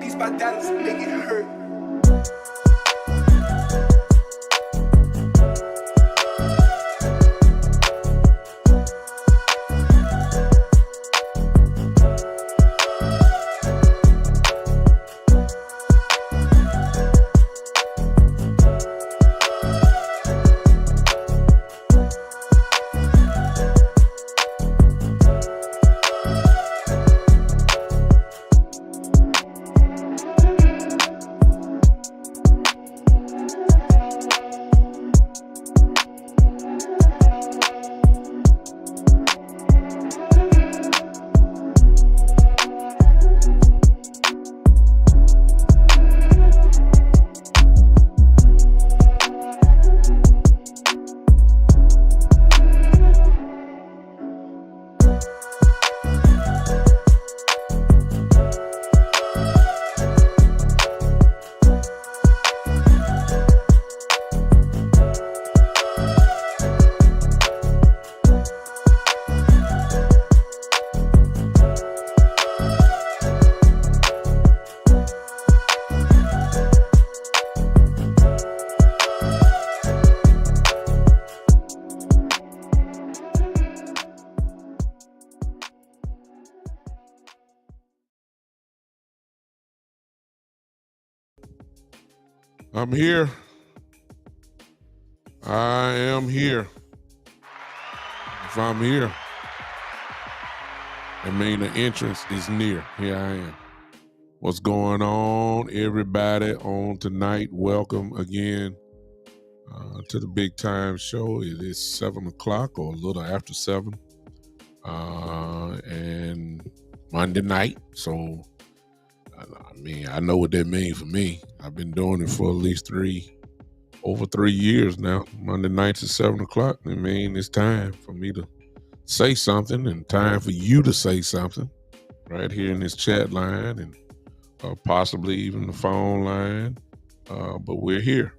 beats by Dallas make it hurt. I'm here. I am here. If I'm here, I mean the entrance is near. Here I am. What's going on, everybody, on tonight? Welcome again to the Big Time Show. It is 7 o'clock or a little after 7. And Monday night. So, I mean, I know what that means for me. I've been doing it for at least over 3 years now. Monday nights at 7 o'clock. I mean, it's time for me to say something and time for you to say something right here in this chat line and possibly even the phone line. But we're here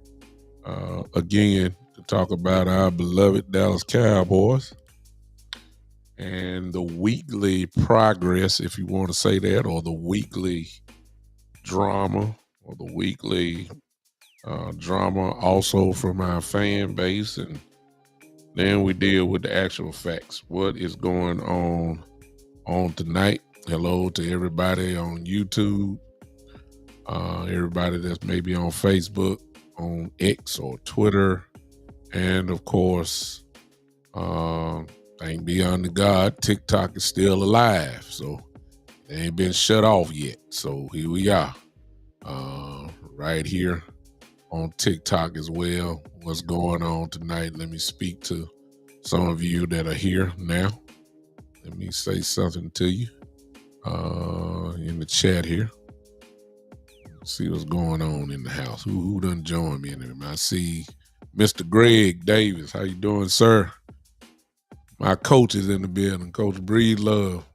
again to talk about our beloved Dallas Cowboys and the weekly progress, if you want to say that, or the weekly drama, or the weekly drama also from our fan base. And then we deal with the actual facts. What is going on tonight? Hello to everybody on YouTube, everybody that's maybe on Facebook, on X or Twitter, and of course, thank be unto God, TikTok is still alive, so it ain't been shut off yet. So here we are, right here on TikTok as well. What's going on tonight? Let me speak to some of you that are here now. Let me say something to you in the chat here. See what's going on in the house. Who done joined me in there? I see Mr. Greg Davis. How you doing, sir? My coach is in the building. Coach Breed Love.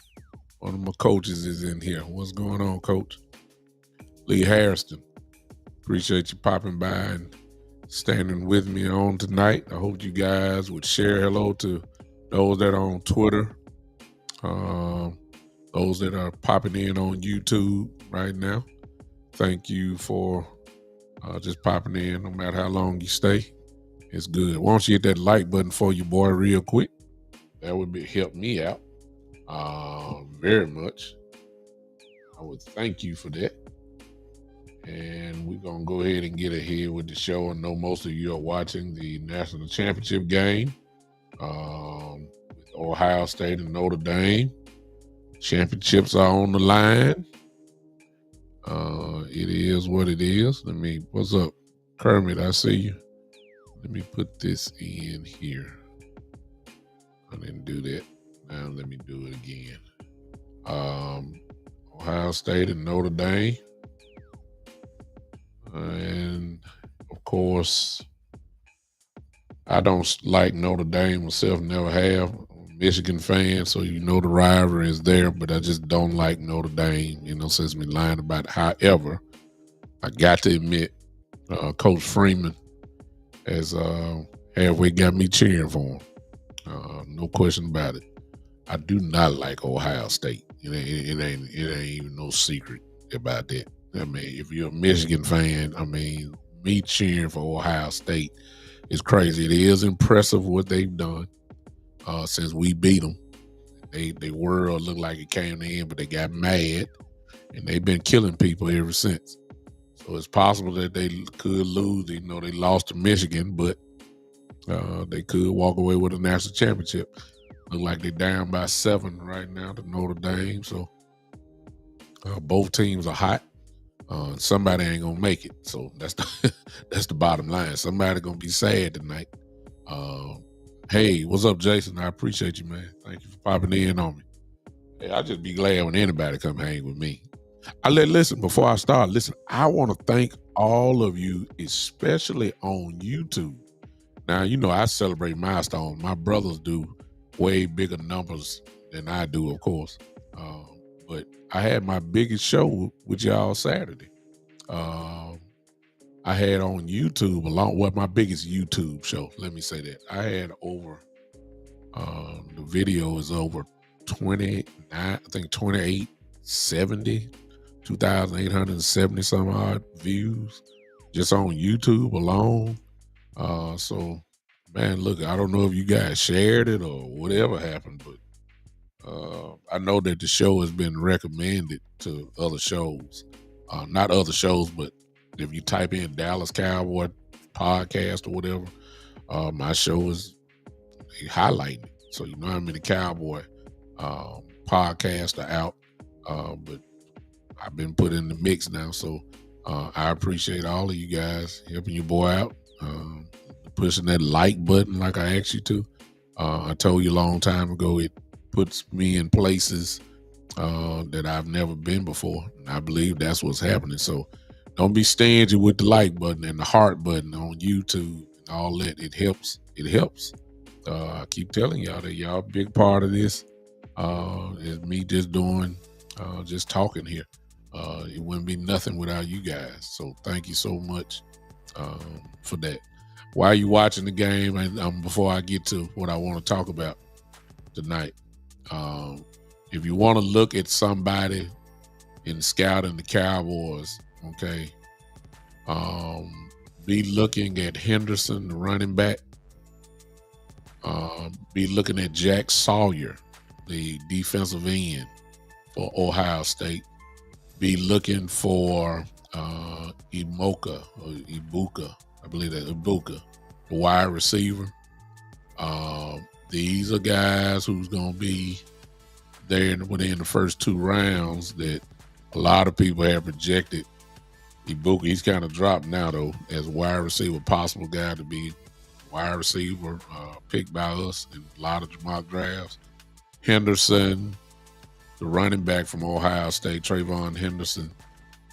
One of my coaches is in here. What's going on, Coach? Lee Harrison. Appreciate you popping by and standing with me on tonight. I hope you guys would share. Hello to those that are on Twitter, those that are popping in on YouTube right now. Thank you for just popping in, no matter how long you stay. It's good. Why don't you hit that like button for you, boy, real quick? That would help me out very much. I would thank you for that. And we're going to go ahead and get ahead with the show. I know most of you are watching the national championship game with Ohio State and Notre Dame. Championships are on the line. It is what it is. What's up, Kermit? I see you. Let me put this in here. I didn't do that. Now let me do it again. Ohio State and Notre Dame. And of course, I don't like Notre Dame myself, never have. I'm a Michigan fan, so you know the rivalry is there, but I just don't like Notre Dame, since me lying about it. However, I got to admit, Coach Freeman has halfway got me cheering for him. No question about it. I do not like Ohio State. It ain't even no secret about that. I mean, if you're a Michigan fan, I mean, me cheering for Ohio State is crazy. It is impressive what they've done since we beat them. They world looked like it came to end, but they got mad, and they've been killing people ever since. So it's possible that they could lose. You know, they lost to Michigan, but they could walk away with a national championship. Look like they're down by 7 right now to Notre Dame. So both teams are hot. Somebody ain't gonna make it. So that's the that's the bottom line. Somebody gonna be sad tonight. Uh, hey, what's up, Jason? I appreciate you, man. Thank you for popping in on me. Hey, I'll just be glad when anybody come hang with me. Listen, before I start, listen, I want to thank all of you, especially on YouTube. Now, you know, I celebrate milestones. My brothers do way bigger numbers than I do, of course. But I had my biggest show with y'all Saturday. I had on YouTube my biggest YouTube show. Let me say that. I had over, the video is over 29, I think 2870, 2,870 some odd views just on YouTube alone. So, man, look, I don't know if you guys shared it or whatever happened, but I know that the show has been recommended to other shows. Not other shows, but if you type in Dallas Cowboy podcast or whatever, my show is highlighting it. So you know how many Cowboy podcasts are out, but I've been put in the mix now. So I appreciate all of you guys helping your boy out, pushing that like button like I asked you to. I told you a long time ago, it puts me in places that I've never been before. And I believe that's what's happening. So don't be stingy with the like button and the heart button on YouTube and all that. It helps. It helps. I keep telling y'all that y'all a big part of this is me just doing, just talking here. It wouldn't be nothing without you guys. So thank you so much for that. While you watching the game, and before I get to what I want to talk about tonight, if you want to look at somebody in scouting the Cowboys, okay, be looking at Henderson, the running back. Be looking at Jack Sawyer, the defensive end for Ohio State. Be looking for Ibuka, I believe that's Ibuka, the wide receiver. These are guys who's going to be there within the first 2 rounds that a lot of people have projected. Ibuka, he's kind of dropped now, though, as a wide receiver, possible guy to be wide receiver picked by us in a lot of mock drafts. Henderson, the running back from Ohio State, Trayvon Henderson,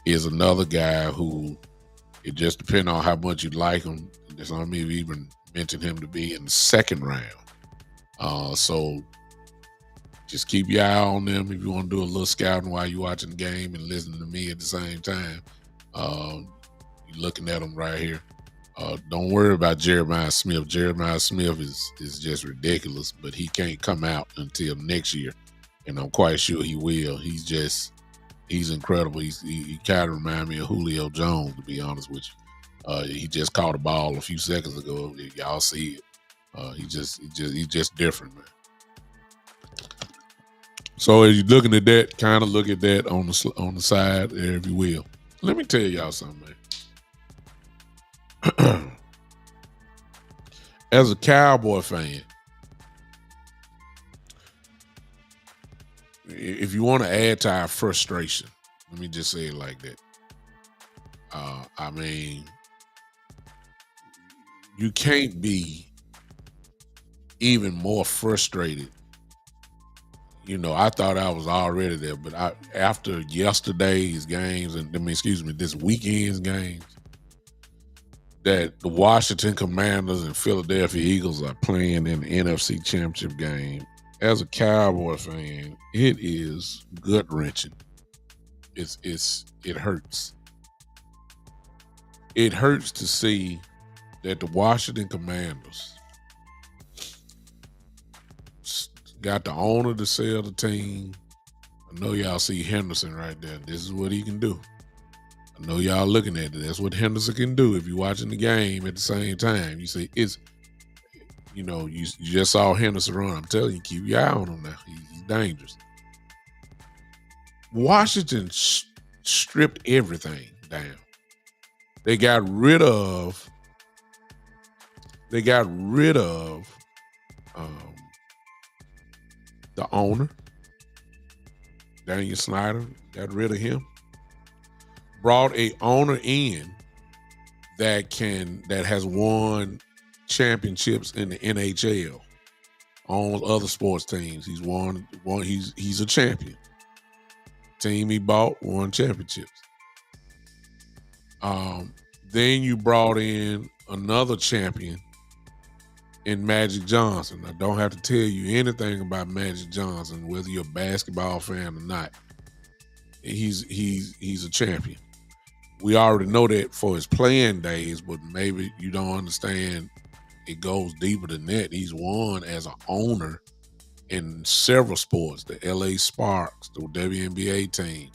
is another guy who it just depends on how much you like him. Some of you even mentioned him to be in the 2nd round. So just keep your eye on them if you want to do a little scouting while you're watching the game and listening to me at the same time. You're looking at them right here. Don't worry about Jeremiah Smith. Jeremiah Smith is just ridiculous, but he can't come out until next year, and I'm quite sure he will. He's incredible. He kind of reminds me of Julio Jones, to be honest with you. He just caught a ball a few seconds ago. Y'all see it. He's just different, man. So as you're looking at that, kind of look at that on the side there, if you will. Let me tell y'all something, man. As a Cowboy fan, if you want to add to our frustration, let me just say it like that. I mean, you can't be even more frustrated. You know, I thought I was already there, but after yesterday's games, this weekend's games, that the Washington Commanders and Philadelphia Eagles are playing in the NFC Championship game. As a Cowboy fan, it is gut-wrenching. It hurts. It hurts to see that the Washington Commanders got the owner to sell the team. I know y'all see Henderson right there. This is what he can do. I know y'all looking at it. That's what Henderson can do if you're watching the game at the same time. You say you just saw Henderson run. I'm telling you, keep your eye on him now. He's dangerous. Washington stripped everything down. They got rid of the owner, Daniel Snyder. Got rid of him. Brought a owner in that has won championships in the NHL, on other sports teams. He's won. He's a champion. Team he bought won championships. Then you brought in another champion in Magic Johnson. I don't have to tell you anything about Magic Johnson, whether you're a basketball fan or not. He's a champion. We already know that for his playing days, but maybe you don't understand. It goes deeper than that. He's won as an owner in several sports. The LA Sparks, the WNBA team.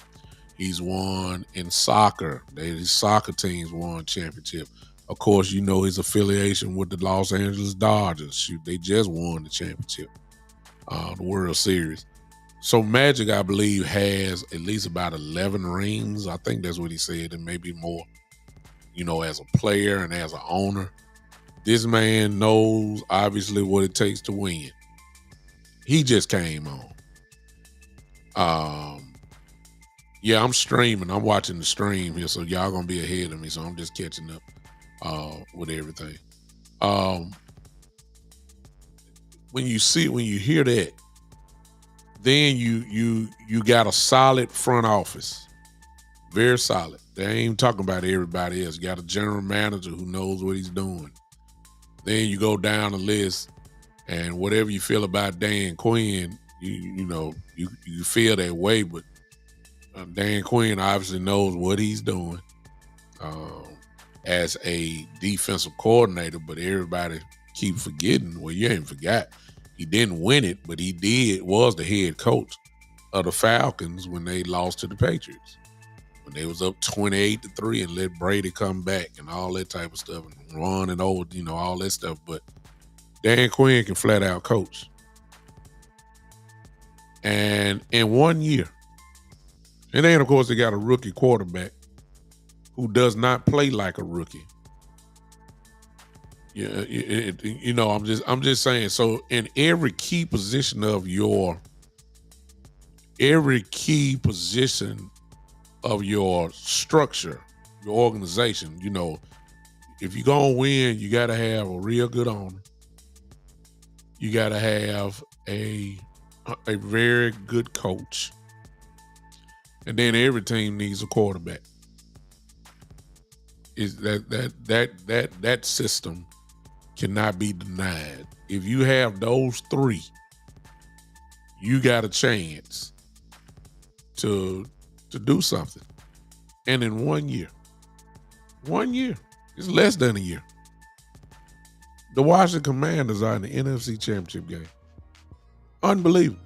He's won in soccer. His soccer teams won championship. Of course, you know his affiliation with the Los Angeles Dodgers. Shoot, they just won the championship, the World Series. So Magic, I believe, has at least about 11 rings. I think that's what he said, and maybe more, as a player and as an owner. This man knows, obviously, what it takes to win. He just came on. Yeah, I'm streaming. I'm watching the stream here, so y'all going to be ahead of me, so I'm just catching up with everything. When you hear that, then you got a solid front office, very solid. They ain't talking about everybody else. You got a general manager who knows what he's doing. Then you go down the list, and whatever you feel about Dan Quinn, you feel that way, but Dan Quinn obviously knows what he's doing as a defensive coordinator, but everybody keep forgetting. Well, you ain't forgot. He didn't win it, but he was the head coach of the Falcons when they lost to the Patriots. When they was up 28-3 and let Brady come back and all that type of stuff and run and all that stuff. But Dan Quinn can flat out coach. And in 1 year, and then of course they got a rookie quarterback who does not play like a rookie. Yeah, I'm just saying. So in every key position of your structure, your organization, if you're gonna win, you got to have a real good owner. You got to have a very good coach, and then every team needs a quarterback. Is that system cannot be denied. If you have those three, you got a chance to do something. And in 1 year, it's less than a year, the Washington Commanders are in the NFC Championship game. Unbelievable.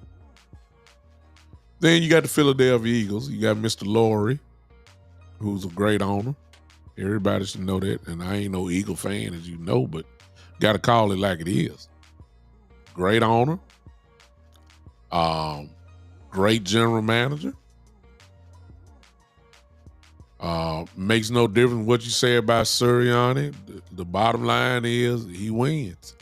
Then you got the Philadelphia Eagles. You got Mr. Laurie, who's a great owner. Everybody should know that. And I ain't no Eagle fan, as you know, but got to call it like it is. Great owner. Great general manager. Makes no difference what you say about Sirianni. The bottom line is he wins.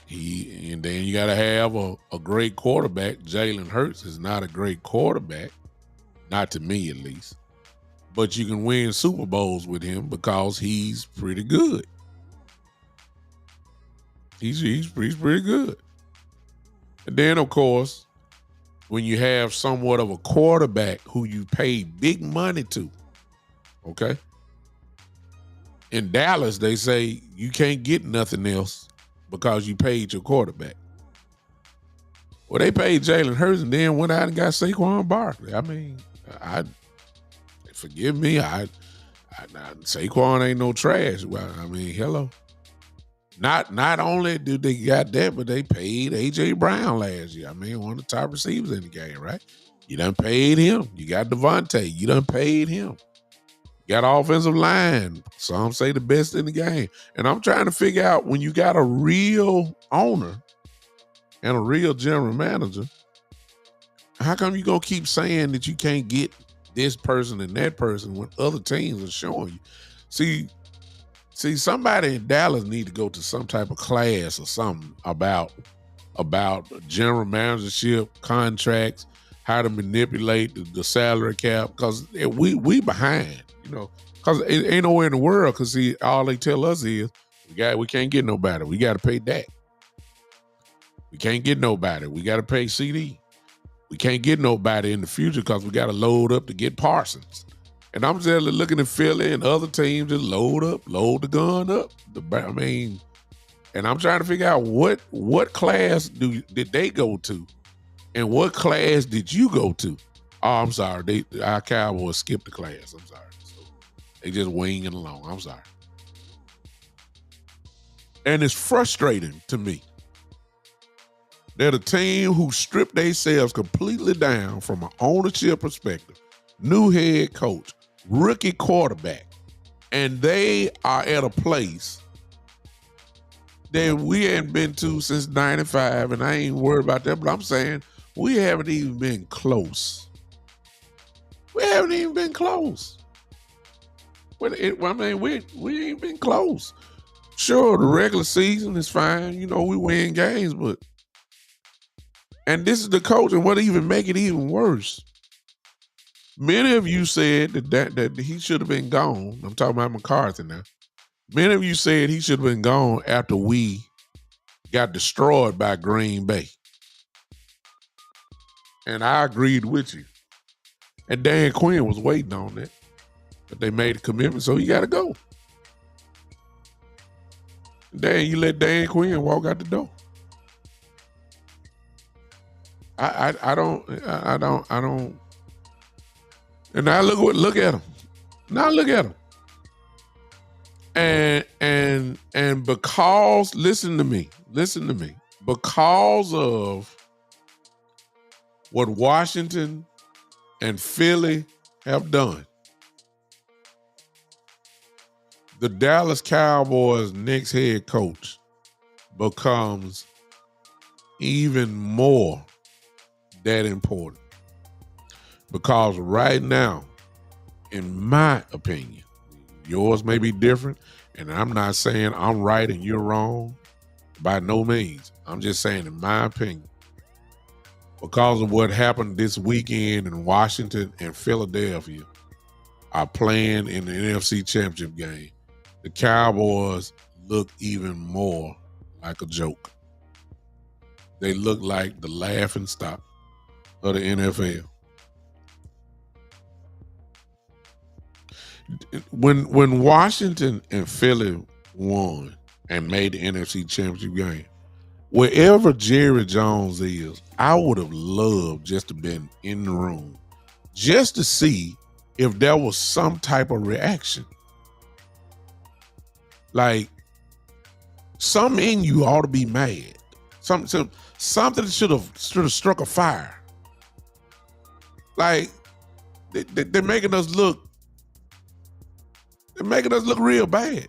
And then you got to have a great quarterback. Jalen Hurts is not a great quarterback, not to me at least. But you can win Super Bowls with him because he's pretty good. He's pretty good. And then, of course, when you have somewhat of a quarterback who you pay big money to, okay? In Dallas, they say you can't get nothing else because you paid your quarterback. Well, they paid Jalen Hurts and then went out and got Saquon Barkley. I mean, forgive me, Saquon ain't no trash. Well, I mean, hello. Not only did they got that, but they paid A.J. Brown last year. I mean, one of the top receivers in the game, right? You done paid him. You got Devontae. You done paid him. You got offensive line. Some say the best in the game. And I'm trying to figure out, when you got a real owner and a real general manager, how come you gonna keep saying that you can't get this person and that person when other teams are showing you? See, somebody in Dallas need to go to some type of class or something about general managership, contracts, how to manipulate the salary cap, because we behind, because it ain't nowhere in the world. Because see, all they tell us is we can't get nobody. We got to pay that. We can't get nobody. We got to pay CD. We can't get nobody in the future because we got to load up to get Parsons. And I'm just looking at Philly and other teams that load the gun up. And I'm trying to figure out what class did they go to, and what class did you go to? Oh, I'm sorry, our Cowboys skipped the class. I'm sorry, so they just winging along. I'm sorry, and it's frustrating to me that a team who stripped themselves completely down from an ownership perspective, new head coach, rookie quarterback, and they are at a place that we hadn't been to since '95, and I ain't worried about that, but I'm saying we haven't even been close. We haven't even been close. We ain't been close. Sure, the regular season is fine. We win games, and this is the coach, and what even make it even worse. Many of you said that he should have been gone. I'm talking about McCarthy now. Many of you said he should have been gone after we got destroyed by Green Bay. And I agreed with you. And Dan Quinn was waiting on that. But they made a commitment, so he got to go. You let Dan Quinn walk out the door. I don't. And now look at him. Now look at him. And because, listen to me, because of what Washington and Philly have done, the Dallas Cowboys' next head coach becomes even more that important. Because right now, in my opinion, yours may be different, and I'm not saying I'm right and you're wrong, by no means. I'm just saying, in my opinion, because of what happened this weekend in Washington and Philadelphia are playing in the NFC Championship game, the Cowboys look even more like a joke. They look like the laughing stock of the NFL. When Washington and Philly won and made the NFC Championship game, wherever Jerry Jones is, I would have loved just to been in the room just to see if there was some type of reaction. Like, something in you ought to be mad. Something should have struck a fire. Like, they're making us look. They're making us look real bad.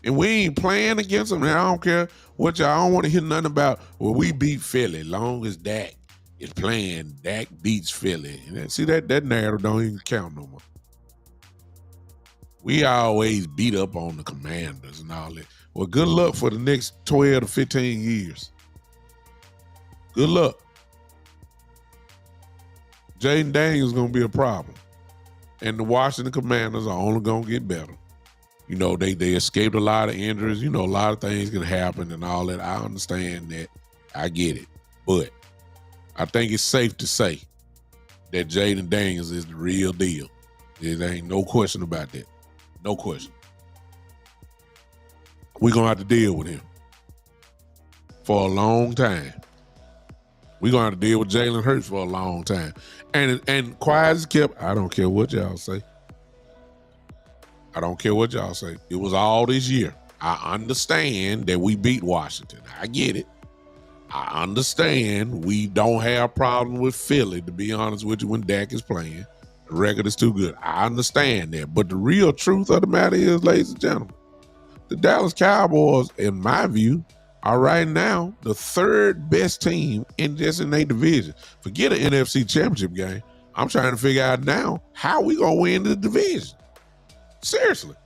And we ain't playing against them. And I don't care what y'all. I don't want to hear nothing about, well, we beat Philly. Long as Dak is playing, Dak beats Philly. And see, that narrative don't even count no more. We always beat up on the Commanders and all that. Well, good luck for the next 12 to 15 years. Good luck. Jaden Daniels is going to be a problem. And the Washington Commanders are only going to get better. They escaped a lot of injuries. A lot of things can happen and all that. I understand that. I get it. But I think it's safe to say that Jaden Daniels is the real deal. There ain't no question about that. No question. We're going to have to deal with him for a long time. We're going to have to deal with Jalen Hurts for a long time. And quiet as kept, I don't care what y'all say. I don't care what y'all say. It was all this year. I understand that we beat Washington. I get it. I understand we don't have problems with Philly, to be honest with you, when Dak is playing. The record is too good. I understand that. But the real truth of the matter is, ladies and gentlemen, the Dallas Cowboys, in my view, are right now the third best team in their division. Forget an NFC championship game. I'm trying to figure out now how we gonna win the division. Seriously.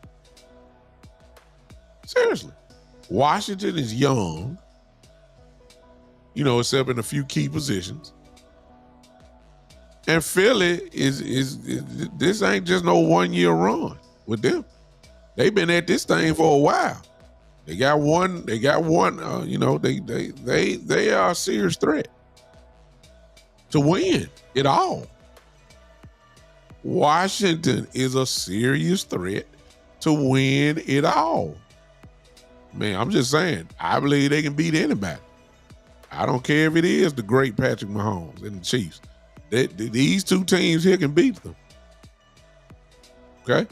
Washington is young, except in a few key positions. And Philly is this ain't just no 1 year run with them. They've been at this thing for a while. They got one. They are a serious threat to win it all. Washington is a serious threat to win it all. Man, I'm just saying, I believe they can beat anybody. I don't care if it is the great Patrick Mahomes and the Chiefs. These two teams here can beat them. Okay?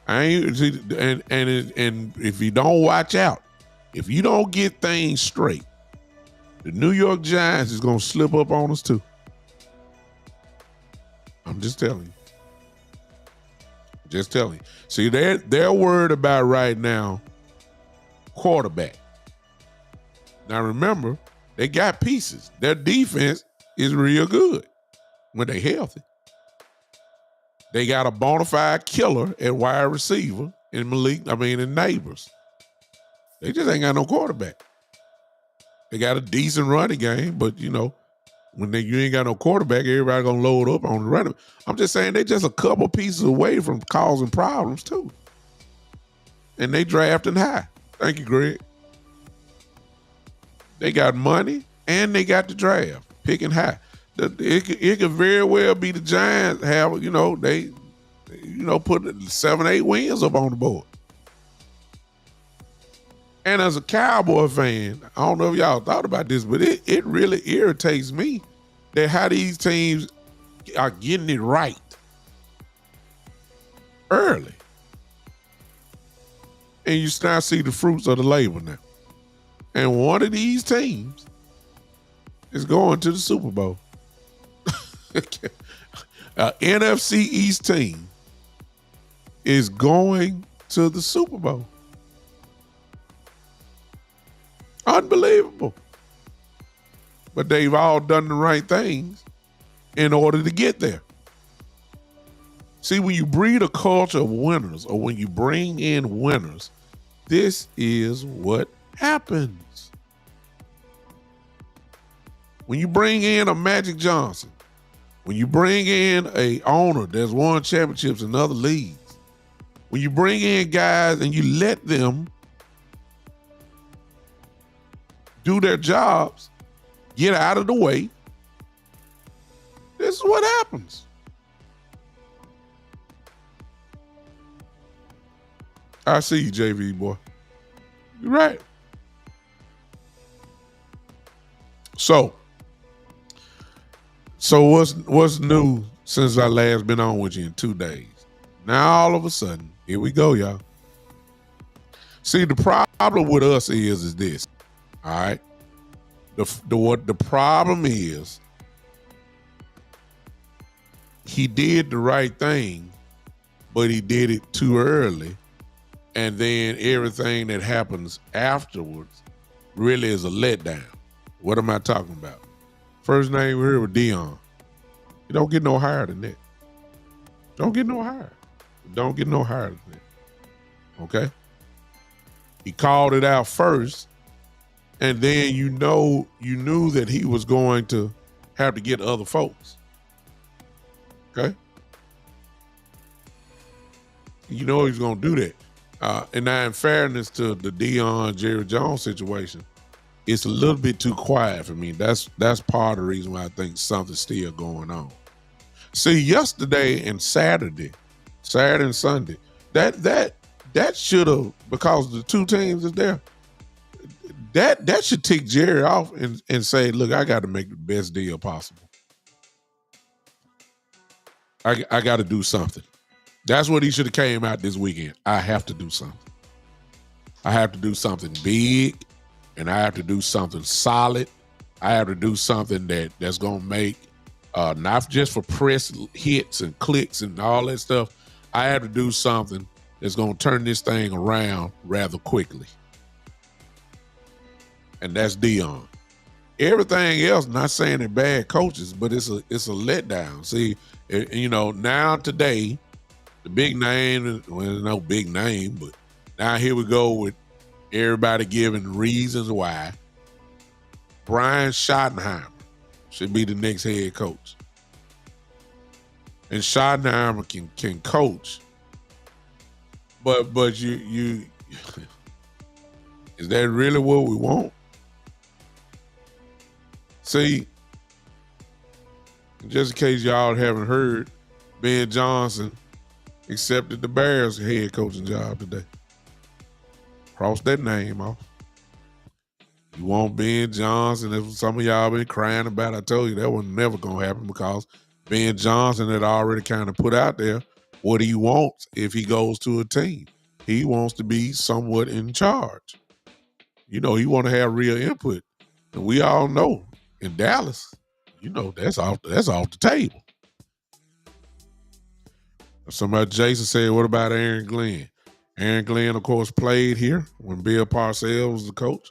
And if you don't watch out, if you don't get things straight, the New York Giants is going to slip up on us too. I'm just telling you. See, they're worried about right now quarterback. Now remember, they got pieces. Their defense is real good when they're healthy. They got a bona fide killer at wide receiver in Neighbors. They just ain't got no quarterback. They got a decent running game, but when you ain't got no quarterback, everybody gonna load up on the running. I'm just saying they just a couple pieces away from causing problems too. And they drafting high. Thank you, Greg. They got money and they got the draft picking high. It could very well be the Giants have, they put 7-8 wins up on the board. And as a Cowboy fan, I don't know if y'all thought about this, but it really irritates me that how these teams are getting it right early. And you start to see the fruits of the labor now. And one of these teams is going to the Super Bowl. NFC East team is going to the Super Bowl. Unbelievable. But they've all done the right things in order to get there. See, when you breed a culture of winners or when you bring in winners, this is what happens. When you bring in a Magic Johnson, when you bring in a owner that's won championships in other leagues, when you bring in guys and you let them do their jobs, get out of the way, this is what happens. I see you, JV boy. You're right. So what's new since I last been on with you in 2 days? Now all of a sudden, here we go, y'all. See, the problem with us is this. All right. What the problem is, he did the right thing, but he did it too early. And then everything that happens afterwards really is a letdown. What am I talking about? First name here was Dion. You don't get no higher than that. Don't get no higher. Don't get no higher than that. Okay? He called it out first. And then you knew that he was going to have to get other folks. Okay? You know he's going to do that. And now in fairness to the Dion, Jerry Jones situation, it's a little bit too quiet for me. That's part of the reason why I think something's still going on. See, yesterday and Saturday and Sunday, that should have, because the two teams is there, that should tick Jerry off and say, look, I got to make the best deal possible. I got to do something. That's what he should have came out this weekend. I have to do something. I have to do something big, and I have to do something solid I have to do something that's gonna make not just for press hits and clicks and all that stuff. I have to do something that's gonna turn this thing around rather quickly, and that's Dion. Everything else, not saying they're bad coaches, but it's a letdown. See, now today, the big name, well, no big name, but now here we go with everybody giving reasons why Brian Schottenheimer should be the next head coach. And Schottenheimer can coach, but you is that really what we want? See, just in case y'all haven't heard, Ben Johnson accepted the Bears head coaching job today. Cross that name off. You want Ben Johnson? That's what some of y'all been crying about. I told you that was never gonna happen because Ben Johnson had already kind of put out there what he wants if he goes to a team. He wants to be somewhat in charge. He want to have real input. And we all know in Dallas, that's off the table. Somebody, Jason said, what about Aaron Glenn? Aaron Glenn, of course, played here when Bill Parcells was the coach.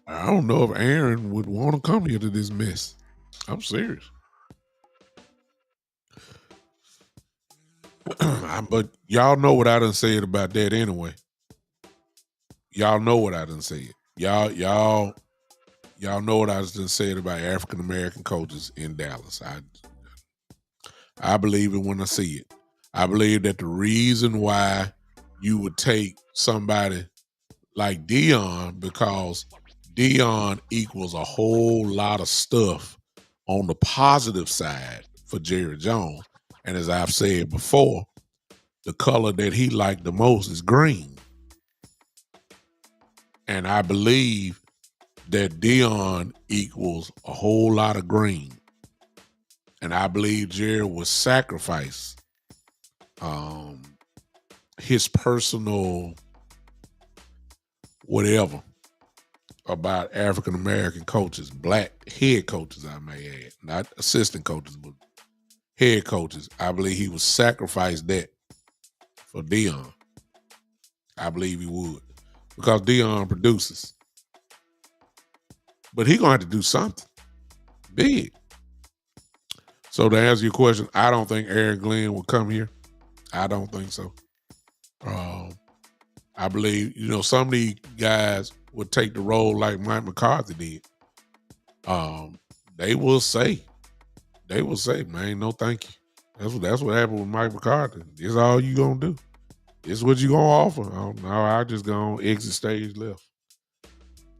I don't know if Aaron would want to come here to this mess. I'm serious. But y'all know what I done said about that anyway. Y'all know what I done said. Y'all know what I done said about African American coaches in Dallas. I believe it when I see it. I believe that the reason why you would take somebody like Dion, because Dion equals a whole lot of stuff on the positive side for Jerry Jones. And as I've said before, the color that he liked the most is green. And I believe that Dion equals a whole lot of green. And I believe Jerry would sacrifice his personal whatever about African American coaches, black head coaches, I may add, not assistant coaches, but head coaches. I believe he would sacrifice that for Dion. I believe he would, because Dion produces. But he's gonna have to do something big. So to answer your question, I don't think Aaron Glenn will come here. I don't think so. I believe, some of these guys would take the role like Mike McCarthy did. They will say, man, no thank you. That's what happened with Mike McCarthy. This is all you gonna do. This is what you gonna offer. I just gonna exit stage left.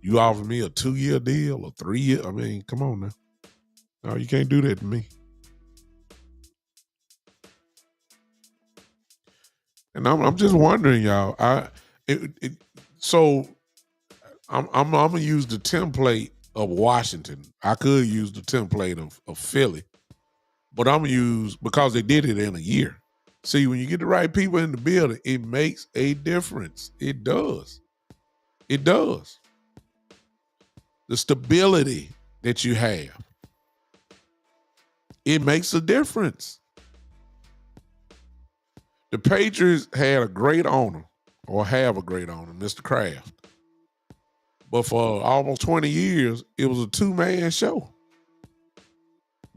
You offer me a 2-year deal or 3-year. I mean, come on now. No, you can't do that to me. And I'm just wondering, y'all. So I'm gonna use the template of Washington. I could use the template of Philly, but I'm gonna use, because they did it in a year. See, when you get the right people in the building, it makes a difference. It does. It does. The stability that you have, it makes a difference. The Patriots had a great owner, or have a great owner, Mr. Kraft. But for almost 20 years, it was a 2-man show.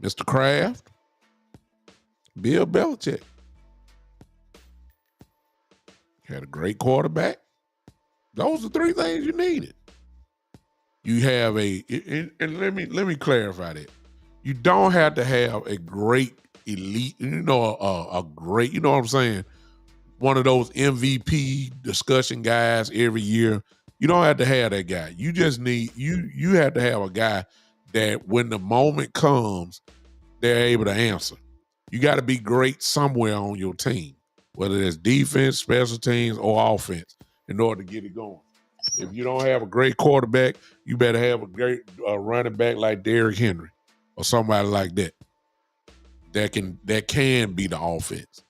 Mr. Kraft, Bill Belichick. Had a great quarterback. Those are 3 things you needed. You have and let me clarify that. You don't have to have a great elite, a great, you know what I'm saying? One of those MVP discussion guys every year. You don't have to have that guy. You just need, you have to have a guy that when the moment comes, they're able to answer. You got to be great somewhere on your team, whether it's defense, special teams, or offense, in order to get it going. If you don't have a great quarterback, you better have a great running back like Derrick Henry or somebody like that can be the offense.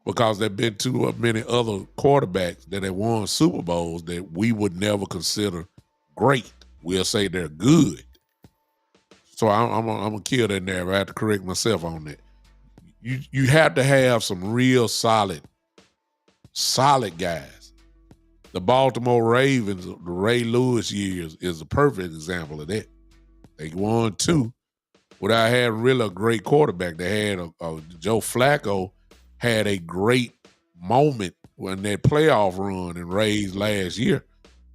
because there have been too many other quarterbacks that have won Super Bowls that we would never consider great. We'll say they're good. So I'm gonna kill that narrative. I have to correct myself on that. You have to have some real solid guys. The Baltimore Ravens, the Ray Lewis years, is a perfect example of that. They won 2 without having really a great quarterback. They had Joe Flacco had a great moment when that playoff run in Ray's last year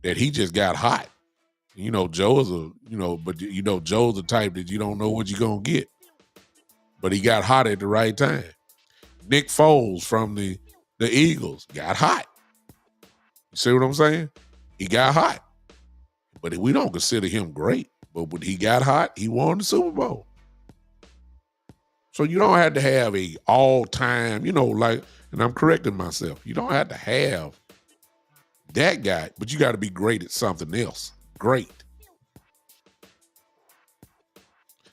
that he just got hot. Joe's Joe's the type that you don't know what you're gonna get, but he got hot at the right time. Nick Foles from the Eagles got hot. You see what I'm saying? He got hot, but we don't consider him great. But when he got hot, he won the Super Bowl. So you don't have to have a all-time, and I'm correcting myself. You don't have to have that guy, but you got to be great at something else. Great.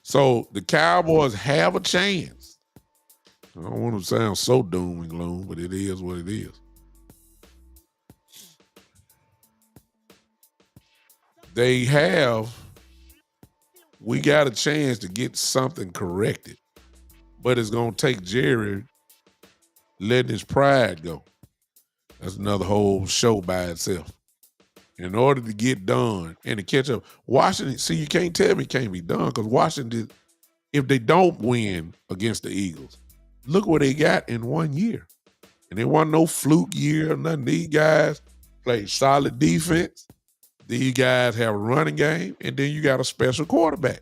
So the Cowboys have a chance. I don't want to sound so doom and gloom, but it is what it is. We got a chance to get something corrected, but it's going to take Jerry letting his pride go. That's another whole show by itself. In order to get done and to catch up, Washington, see, you can't tell me it can't be done because Washington, if they don't win against the Eagles, look what they got in 1 year. And it wasn't no fluke year or nothing. These guys play solid defense. These guys have a running game, and then you got a special quarterback.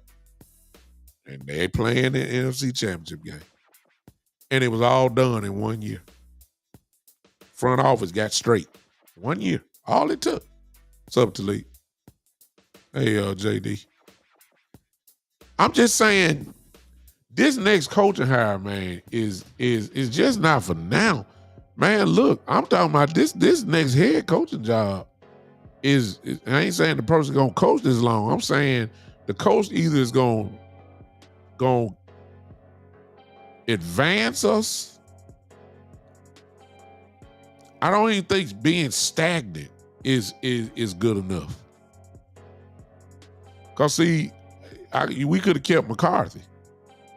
And they playing the NFC Championship game. And it was all done in 1 year. Front office got straight. 1 year. All it took. What's up, Talib? Hey, JD. I'm just saying, this next coaching hire, man, is just not for now. Man, look, I'm talking about this next head coaching job is I ain't saying the person gonna coach this long. I'm saying the coach either is gonna advance us. I don't even think being stagnant is good enough. Cause see, we could have kept McCarthy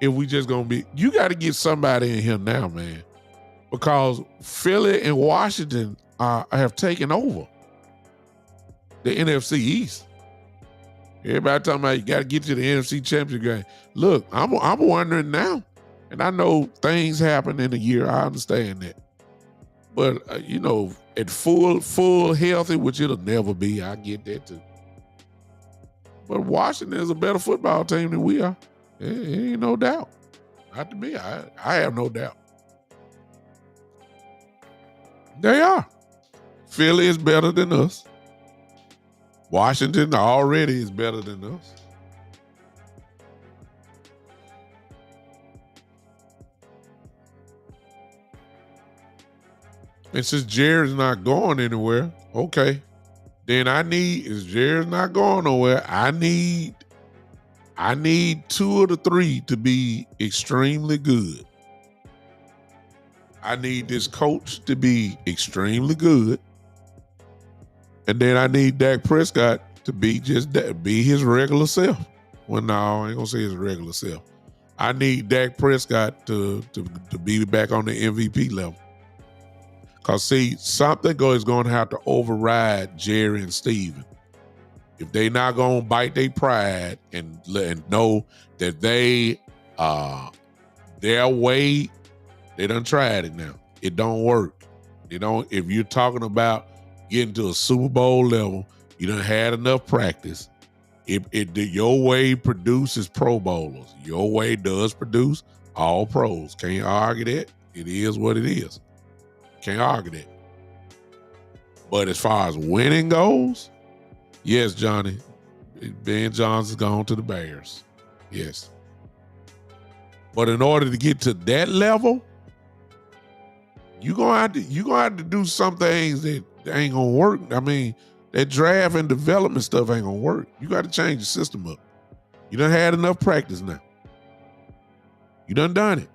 if we just gonna be. You got to get somebody in here now, man, because Philly and Washington have taken over the NFC East. Everybody talking about you got to get to the NFC Championship game. Look, I'm wondering now, and I know things happen in a year. I understand that, but at full healthy, which it'll never be. I get that too. But Washington is a better football team than we are. It ain't no doubt. Not to me. I have no doubt. They are. Philly is better than us. Washington already is better than us. And since Jared's not going anywhere, okay. Then if Jared's not going nowhere, I need 2 of the 3 to be extremely good. I need this coach to be extremely good. And then I need Dak Prescott to be be his regular self. Well, no, I ain't gonna say his regular self. I need Dak Prescott to be back on the MVP level. Because, see, something is going to have to override Jerry and Steven. If they not going to bite their pride and know that their way, they done tried it now. It don't work. If you're talking about getting to a Super Bowl level, you done had enough practice. Your way produces Pro Bowlers. Your way does produce all pros. Can't argue that. It is what it is. Can't argue that. But as far as winning goes, yes, Johnny, Ben Johnson's gone to the Bears. Yes. But in order to get to that level, you're gonna have to do some things that ain't gonna work. I mean, that draft and development stuff ain't gonna work. You got to change the system up. You done had enough practice now. You done it.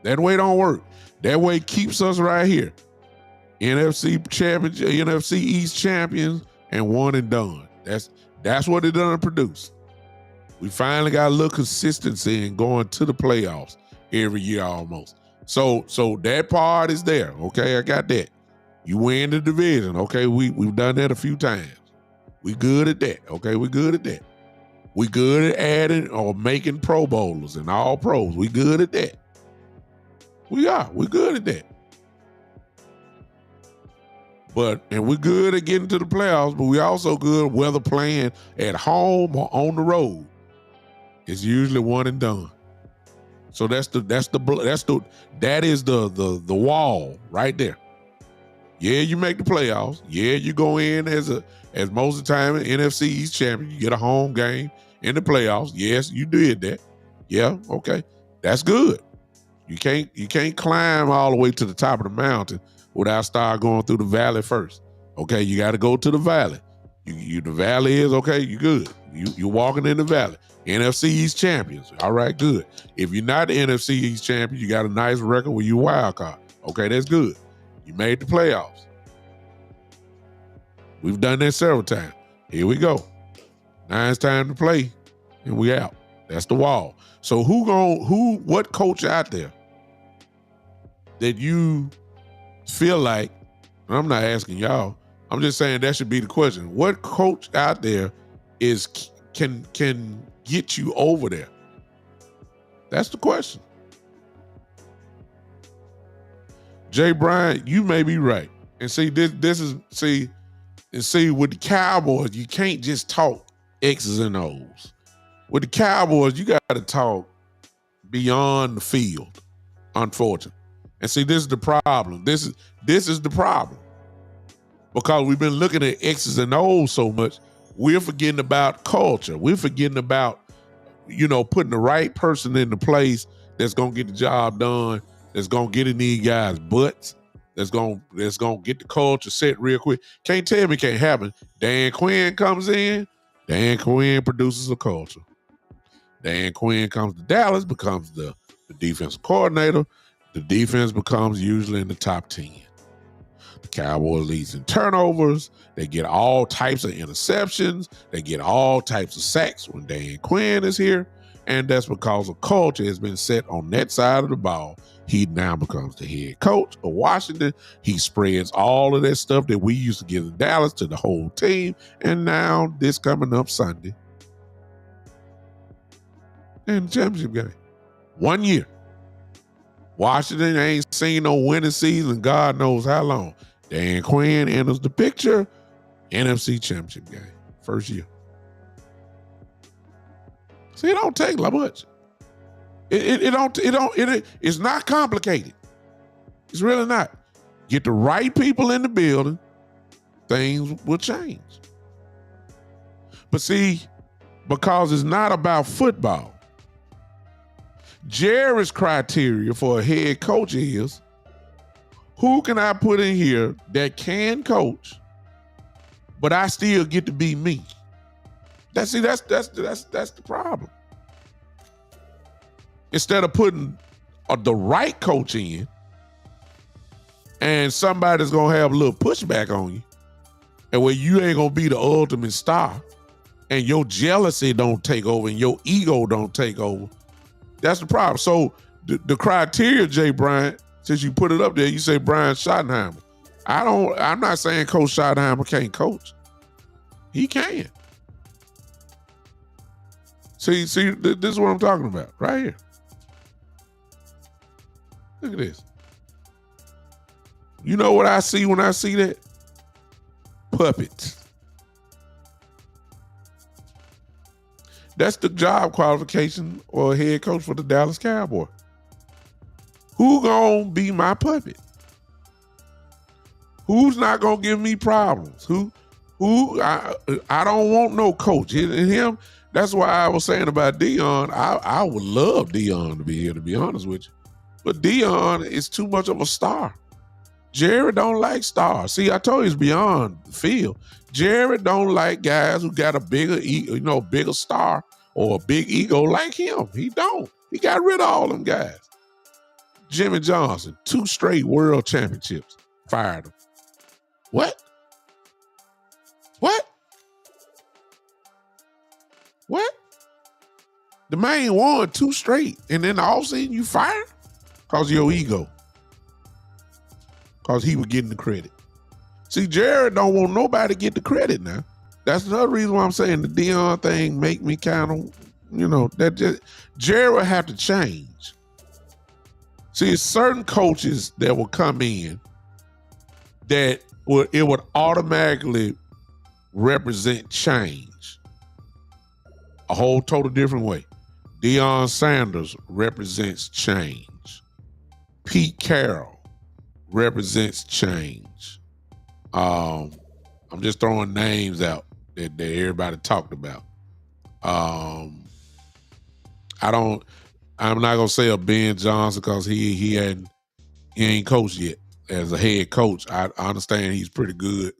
That way don't work. That way keeps us right here. NFC champions, NFC East champions, and one and done. That's what it done produce. We finally got a little consistency in going to the playoffs every year almost. So that part is there. Okay, I got that. You win the division. Okay, we've done that a few times. We good at that. Okay, we good at that. We good at adding or making Pro Bowlers and all pros. We good at that. We good at that. And we're good at getting to the playoffs, but we also good whether playing at home or on the road. It's usually one and done. So that is the wall right there. Yeah, you make the playoffs. Yeah, you go in as most of the time an NFC East champion. You get a home game in the playoffs. Yes, you did that. Yeah, okay. That's good. You can't climb all the way to the top of the mountain without start going through the valley first. Okay, you got to go to the valley. The valley is okay, you good. You're walking in the valley. NFC East champions. All right, good. If you're not the NFC East champion, you got a nice record where you wild card. Okay, that's good. You made the playoffs. We've done that several times. Here we go. Now it's time to play, and we out. That's the wall. So what coach out there that you feel like, and I'm not asking y'all, I'm just saying that should be the question. What coach out there can get you over there? That's the question. Jay Bryant, you may be right. And see, with the Cowboys, you can't just talk X's and O's. With the Cowboys, you got to talk beyond the field, unfortunately. And see, this is the problem. This is the problem. Because we've been looking at X's and O's so much, we're forgetting about culture. We're forgetting about, putting the right person in the place that's going to get the job done, that's going to get in these guys' butts, that's going to get the culture set real quick. Can't tell me it can't happen. Dan Quinn comes in. Dan Quinn produces a culture. Dan Quinn comes to Dallas, becomes the defensive coordinator. The defense becomes usually in the top 10. The Cowboys leads in turnovers. They get all types of interceptions. They get all types of sacks when Dan Quinn is here. And that's because a culture has been set on that side of the ball. He now becomes the head coach of Washington. He spreads all of that stuff that we used to give in Dallas to the whole team. And now this coming up Sunday, in the championship game, 1 year. Washington ain't seen no winning season, God knows how long. Dan Quinn enters the picture, NFC championship game, first year. See, it don't take much. It's not complicated. It's really not. Get the right people in the building, things will change. But see, because it's not about football, Jerry's criteria for a head coach is, who can I put in here that can coach, but I still get to be me? That's the problem. Instead of putting the right coach in, and somebody's gonna have a little pushback on you, and where you ain't gonna be the ultimate star, and your jealousy don't take over, and your ego don't take over. That's the problem. So the criteria, Jay Bryant, since you put it up there, you say Brian Schottenheimer. I'm not saying Coach Schottenheimer can't coach. He can. See, this is what I'm talking about right here. Look at this. You know what I see when I see that? Puppets. That's the job qualification or head coach for the Dallas Cowboys. Who gonna be my puppet? Who's not gonna give me problems? I don't want no coach. And him, that's why I was saying about Dion. I would love Dion to be here, to be honest with you. But Dion is too much of a star. Jared don't like stars. See, I told you it's beyond the field. Jared don't like guys who got a bigger star or a big ego like him. He don't. He got rid of all them guys. Jimmy Johnson, 2 straight world championships. Fired him. What? What? What? The man won 2 straight, and then the offseason you fired? Because of your ego. Because he was getting the credit. See, Jared don't want nobody to get the credit now. That's another reason why I'm saying the Deion thing make me kind of, that just, Jared will have to change. See, it's certain coaches that will come in that it would automatically represent change. A whole total different way. Deion Sanders represents change. Pete Carroll represents change. I'm just throwing names out that everybody talked about. I'm not gonna say a Ben Johnson because he ain't coached yet as a head coach. I understand he's pretty good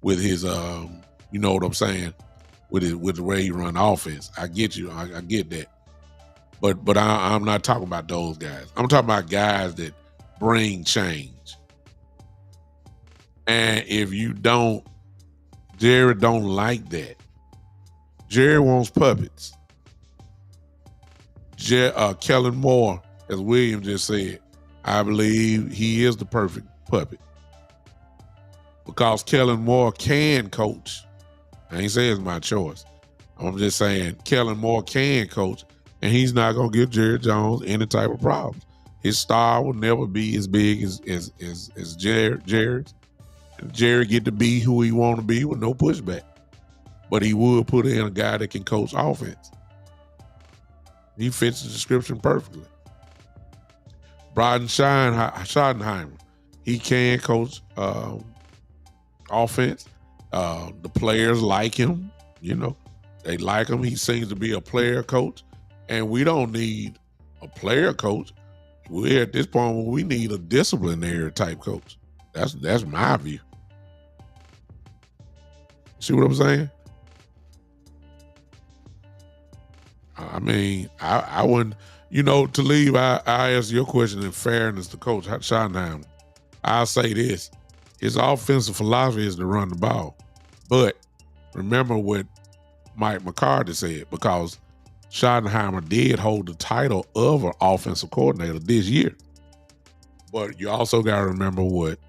with his you know what I'm saying, with the way he run offense. I get you. I get that. But I'm not talking about those guys. I'm talking about guys that bring change. And if you don't, Jared don't like that. Jared wants puppets. Kellen Moore, as William just said, I believe he is the perfect puppet. Because Kellen Moore can coach. I ain't saying it's my choice. I'm just saying Kellen Moore can coach, and he's not going to give Jerry Jones any type of problems. His star will never be as big as Jared's. Jerry get to be who he want to be with no pushback. But he would put in a guy that can coach offense. He fits the description perfectly. Brian Schottenheimer, he can coach offense. The players like him, they like him. He seems to be a player coach, and we don't need a player coach. We're at this point where we need a disciplinary type coach. That's my view. See what I'm saying? I mean, I wouldn't, to leave, I ask your question in fairness to Coach Schottenheimer. I'll say this. His offensive philosophy is to run the ball. But remember what Mike McCarthy said, because Schottenheimer did hold the title of an offensive coordinator this year. But you also got to remember what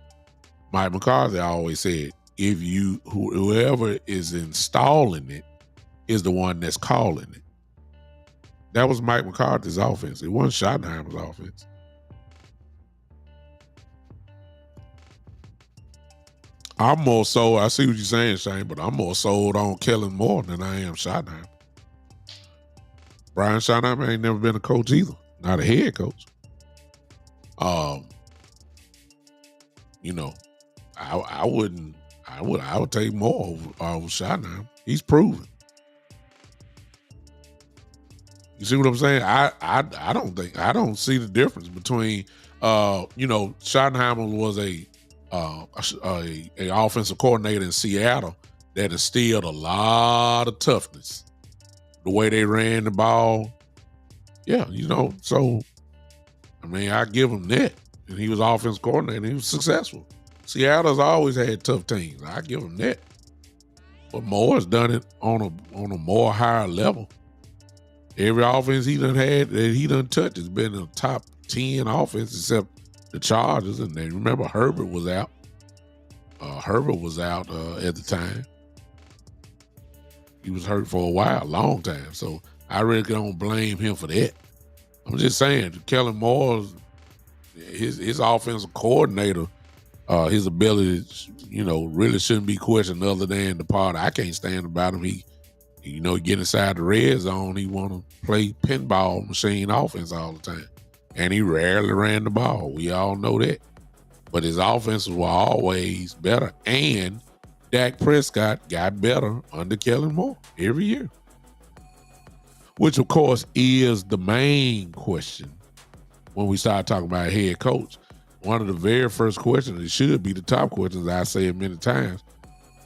Mike McCarthy always said. Whoever is installing it is the one that's calling it. That was Mike McCarthy's offense. It wasn't Schottenheimer's offense. I'm more so, I see what you're saying, Shane, but I'm more sold on Kellen Moore than I am Schottenheimer. Brian Schottenheimer ain't never been a coach either, not a head coach. I would take Moore over Schottenheimer. He's proven. You see what I'm saying? I don't see the difference between Schottenheimer was a offensive coordinator in Seattle that instilled a lot of toughness. The way they ran the ball. Yeah, so I mean, I give him that. And he was offensive coordinator and he was successful. Seattle's always had tough teams. I give him that. But Moore's done it on a more higher level. Every offense he done had that he done touched has been in the top 10 offense except the Chargers. And then remember Herbert was out. At the time. He was hurt for a while, a long time. So I really don't blame him for that. I'm just saying, Kellen Moore's his offensive coordinator, his ability, really shouldn't be questioned other than the part I can't stand about him. He get inside the red zone, he want to play pinball machine offense all the time. And he rarely ran the ball. We all know that. But his offenses were always better. And Dak Prescott got better under Kellen Moore every year. Which, of course, is the main question when we start talking about head coach. One of the very first questions, it should be the top questions, I say it many times.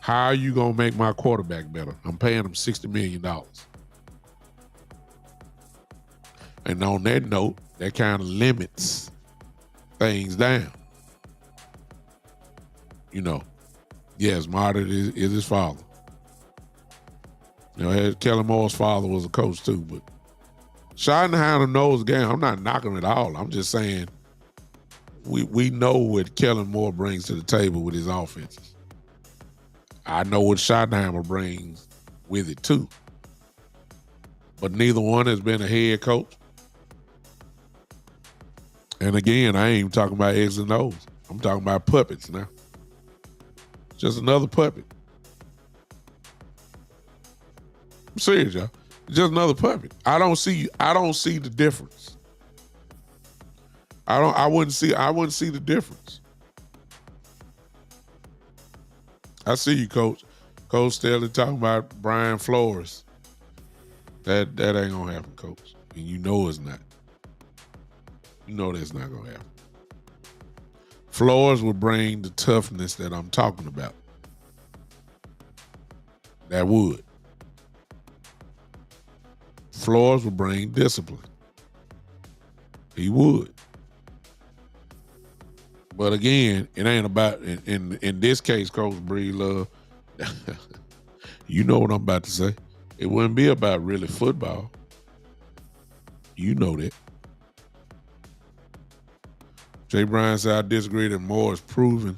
How are you going to make my quarterback better? I'm paying him $60 million. And on that note, that kind of limits things down. You know, yes, Martin is his father. You know, Kellen Moore's father was a coach too, but Schottenheimer knows the game. I'm not knocking it all. I'm just saying we know what Kellen Moore brings to the table with his offenses. I know what Schottenheimer brings with it too. But neither one has been a head coach. And again, I ain't even talking about X's and O's. I'm talking about puppets now. Just another puppet. I'm serious, y'all. Just another puppet. I don't see the difference. I wouldn't see the difference. I see you, Coach. Coach Staley talking about Brian Flores. That ain't gonna happen, Coach. And you know it's not. You know that's not gonna happen. Flores would bring the toughness that I'm talking about. That would. Flores would bring discipline. He would. But again, it ain't about in this case, Coach Breedlove. You know what I'm about to say. It wouldn't be about really football. You know that. Jay Bryan said, I disagree that Moore is proven.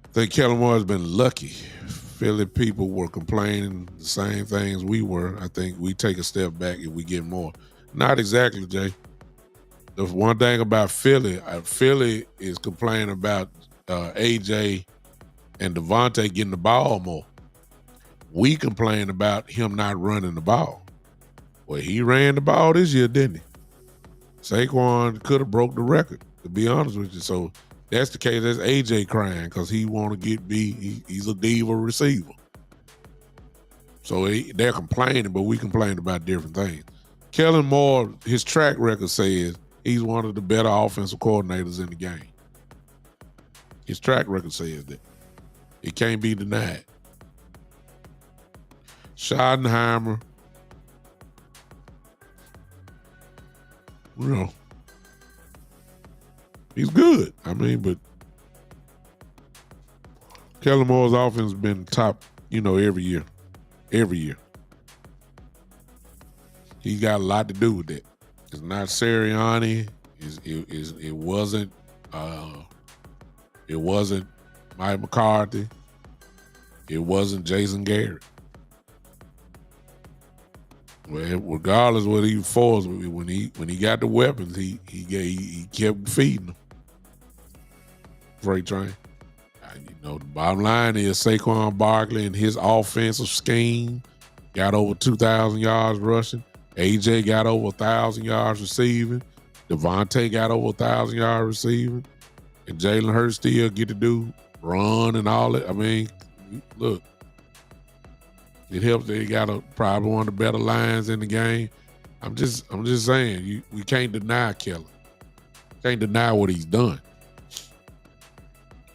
I think Kellen Moore has been lucky. Philly people were complaining the same things we were. I think we take a step back if we get more. Not exactly, Jay. The one thing about Philly is complaining about AJ and Devontae getting the ball more. We complain about him not running the ball. Well, he ran the ball this year, didn't he? Saquon could have broke the record, to be honest with you. So that's the case. That's AJ crying because he want to he's a diva receiver. So they're complaining, but we complain about different things. Kellen Moore, his track record says he's one of the better offensive coordinators in the game. His track record says that. It can't be denied. Schottenheimer, you know, he's good. I mean, but Kellen Moore's offense has been top, every year. Every year. He's got a lot to do with that. It's not Sirianni. It wasn't Mike McCarthy. It wasn't Jason Garrett. Well, regardless what he forced, when he got the weapons, he kept feeding them. Freight train. The bottom line is Saquon Barkley and his offensive scheme got over 2,000 yards rushing. AJ got over 1,000 yards receiving. Devontae got over 1,000 yards receiving. And Jalen Hurts still get to do run and all that. I mean, look, it helps that he got probably one of the better lines in the game. I'm just saying, we can't deny Kelly. Can't deny what he's done.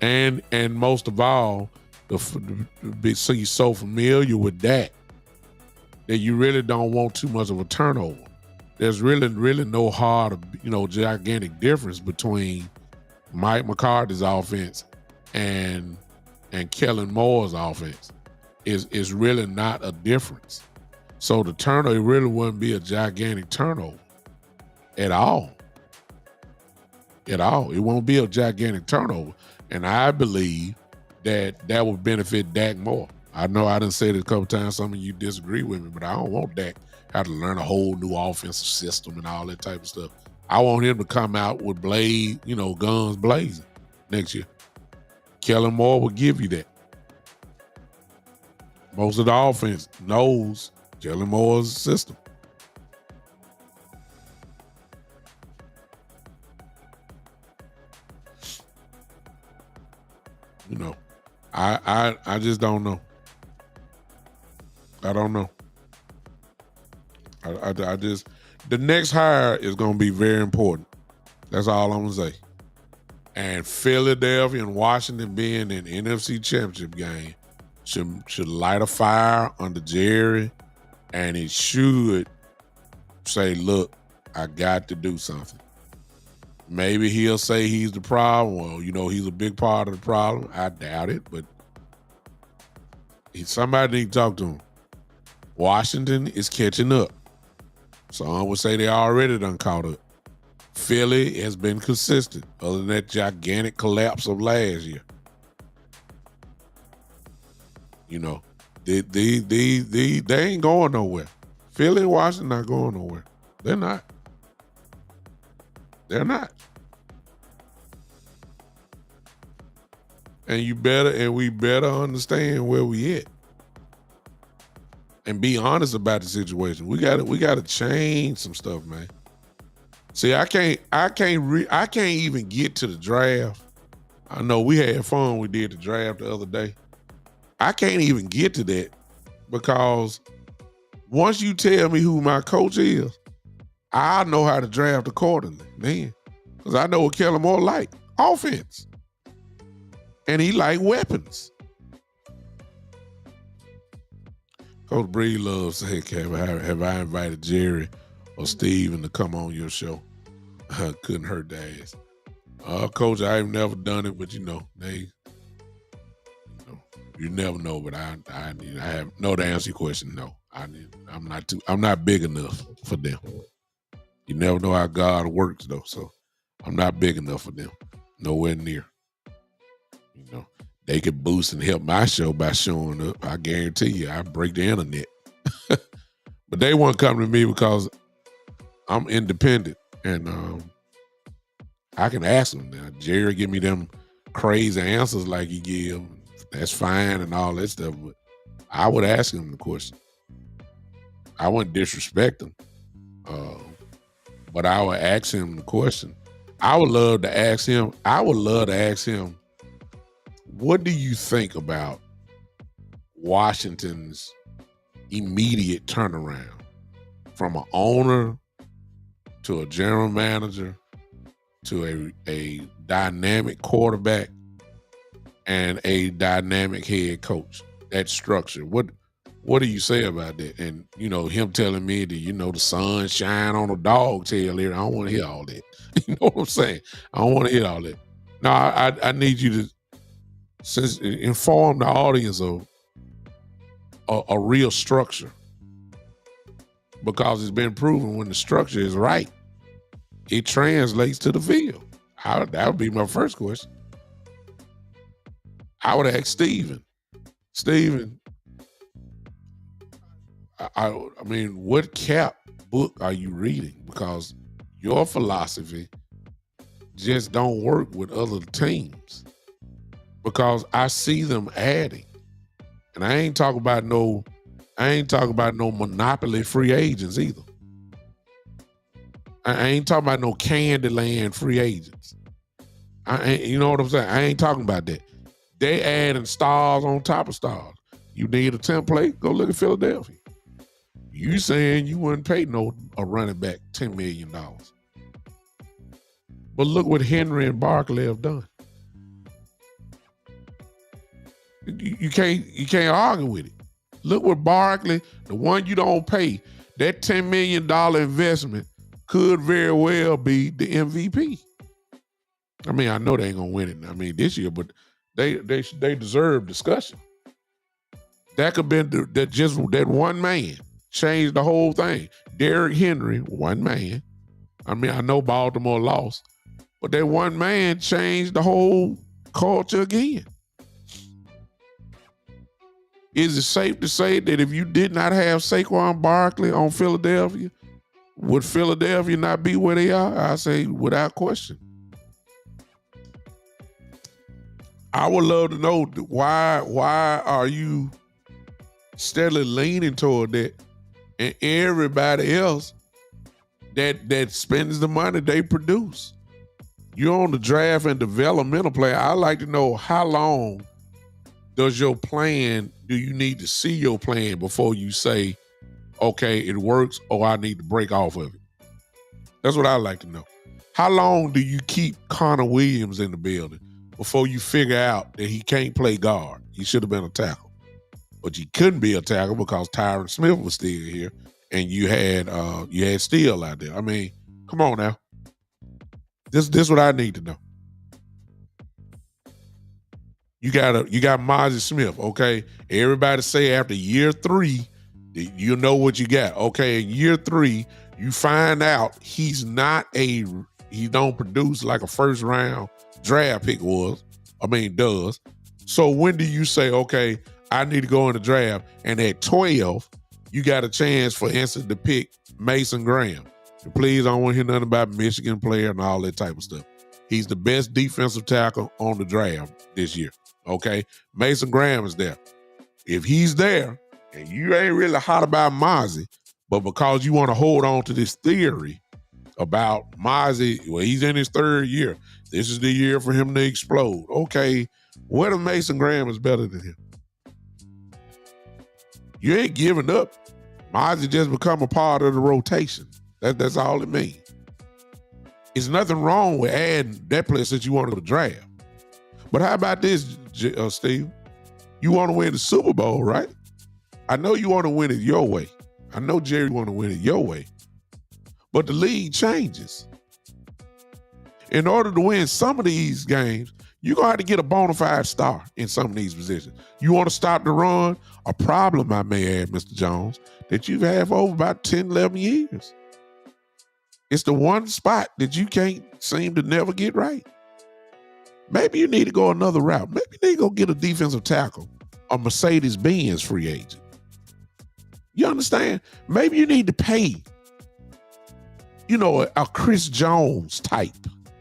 And most of all, so you're so familiar with that you really don't want too much of a turnover. There's really no hard, gigantic difference between Mike McCarthy's offense and Kellen Moore's offense. Is really not a difference. So the turnover really wouldn't be a gigantic turnover at all. At all. It won't be a gigantic turnover. And I believe that would benefit Dak more. I know I done said it a couple times, some of you disagree with me, but I don't want Dak have to learn a whole new offensive system and all that type of stuff. I want him to come out with guns blazing next year. Kellen Moore will give you that. Most of the offense knows Kellen Moore's system. I just don't know. I don't know. I just, the next hire is going to be very important. That's all I'm going to say. And Philadelphia and Washington being in NFC Championship game should light a fire under Jerry, and it should say, look, I got to do something. Maybe he'll say he's the problem. Well, he's a big part of the problem. I doubt it, but somebody need to talk to him. Washington is catching up. Some would say they already done caught up. Philly has been consistent, other than that gigantic collapse of last year. They ain't going nowhere. Philly and Washington not going nowhere. They're not. They're not. And we better understand where we at. And be honest about the situation. We gotta change some stuff, man. See, I can't even get to the draft. I know we had fun. We did the draft the other day. I can't even get to that because once you tell me who my coach is, I know how to draft accordingly, man. Because I know what Kellen Moore like. Offense. And he like weapons. Coach Bree loves, hey, have I invited Jerry or Steven to come on your show? Couldn't hurt the ass. Coach, I've never done it, but you never know. But I have no to answer your question. No, I'm not big enough for them. You never know how God works though, so I'm not big enough for them. Nowhere near. They could boost and help my show by showing up. I guarantee you, I break the internet. But they won't come to me because I'm independent and I can ask them. Now, Jerry give me them crazy answers like he give. That's fine and all that stuff, but I would ask him the question. I wouldn't disrespect him, but I would ask him the question. I would love to ask him, what do you think about Washington's immediate turnaround from an owner to a general manager to a dynamic quarterback and a dynamic head coach? That structure. What do you say about that? And him telling me that the sun shine on a dog tail here. I don't want to hear all that. You know what I'm saying? I don't want to hear all that. No, I need you to inform the audience of a real structure, because it's been proven when the structure is right, it translates to the field. That would be my first question. I would ask Steven, I mean, what Cap book are you reading? Because your philosophy just don't work with other teams. Because I see them adding, and I ain't talking about no monopoly free agents either. I ain't talking about no Candyland free agents. You know what I'm saying? I ain't talking about that. They adding stars on top of stars. You need a template? Go look at Philadelphia. You saying you wouldn't pay a running back $10 million. But look what Henry and Barkley have done. You can't argue with it. Look what Barkley, the one you don't pay, that $10 million investment could very well be the MVP. I mean, I know they ain't gonna win it. I mean, this year, but they deserve discussion. That could be that one man changed the whole thing. Derrick Henry, one man. I mean, I know Baltimore lost, but that one man changed the whole culture again. Is it safe to say that if you did not have Saquon Barkley on Philadelphia, would Philadelphia not be where they are? I say without question. I would love to know why are you steadily leaning toward that, and everybody else that spends the money they produce. You're on the draft and developmental plan. I'd like to know how long do you need to see your plan before you say, okay, it works, or I need to break off of it? That's what I'd like to know. How long do you keep Connor Williams in the building before you figure out that he can't play guard? He should have been a tackle. But he couldn't be a tackle because Tyron Smith was still here and you had Steele out there. I mean, come on now. This what I need to know. You got Mozzie Smith, okay? Everybody say after year 3, you know what you got. Okay, in year 3, you find out he don't produce like a first round draft pick does. So when do you say, okay, I need to go in the draft, and at 12, you got a chance, for instance, to pick Mason Graham. And please, I don't want to hear nothing about Michigan player and all that type of stuff. He's the best defensive tackle on the draft this year. Okay, Mason Graham is there. If he's there, and you ain't really hot about Mozzie, but because you want to hold on to this theory about Mozzie, well, he's in his 3rd year. This is the year for him to explode. Okay, what if Mason Graham is better than him? You ain't giving up. Mozzie just become a part of the rotation. That's all it means. There's nothing wrong with adding that player since you want to draft. But how about this, Steve? You want to win the Super Bowl, right? I know you want to win it your way. I know Jerry want to win it your way. But the league changes. In order to win some of these games, you're going to have to get a bona fide star in some of these positions. You want to stop the run? A problem, I may add, Mr. Jones, that you've had for over about 10, 11 years. It's the one spot that you can't seem to never get right. Maybe you need to go another route. Maybe you need to go get a defensive tackle, a Mercedes-Benz free agent. You understand? Maybe you need to pay, a Chris Jones type.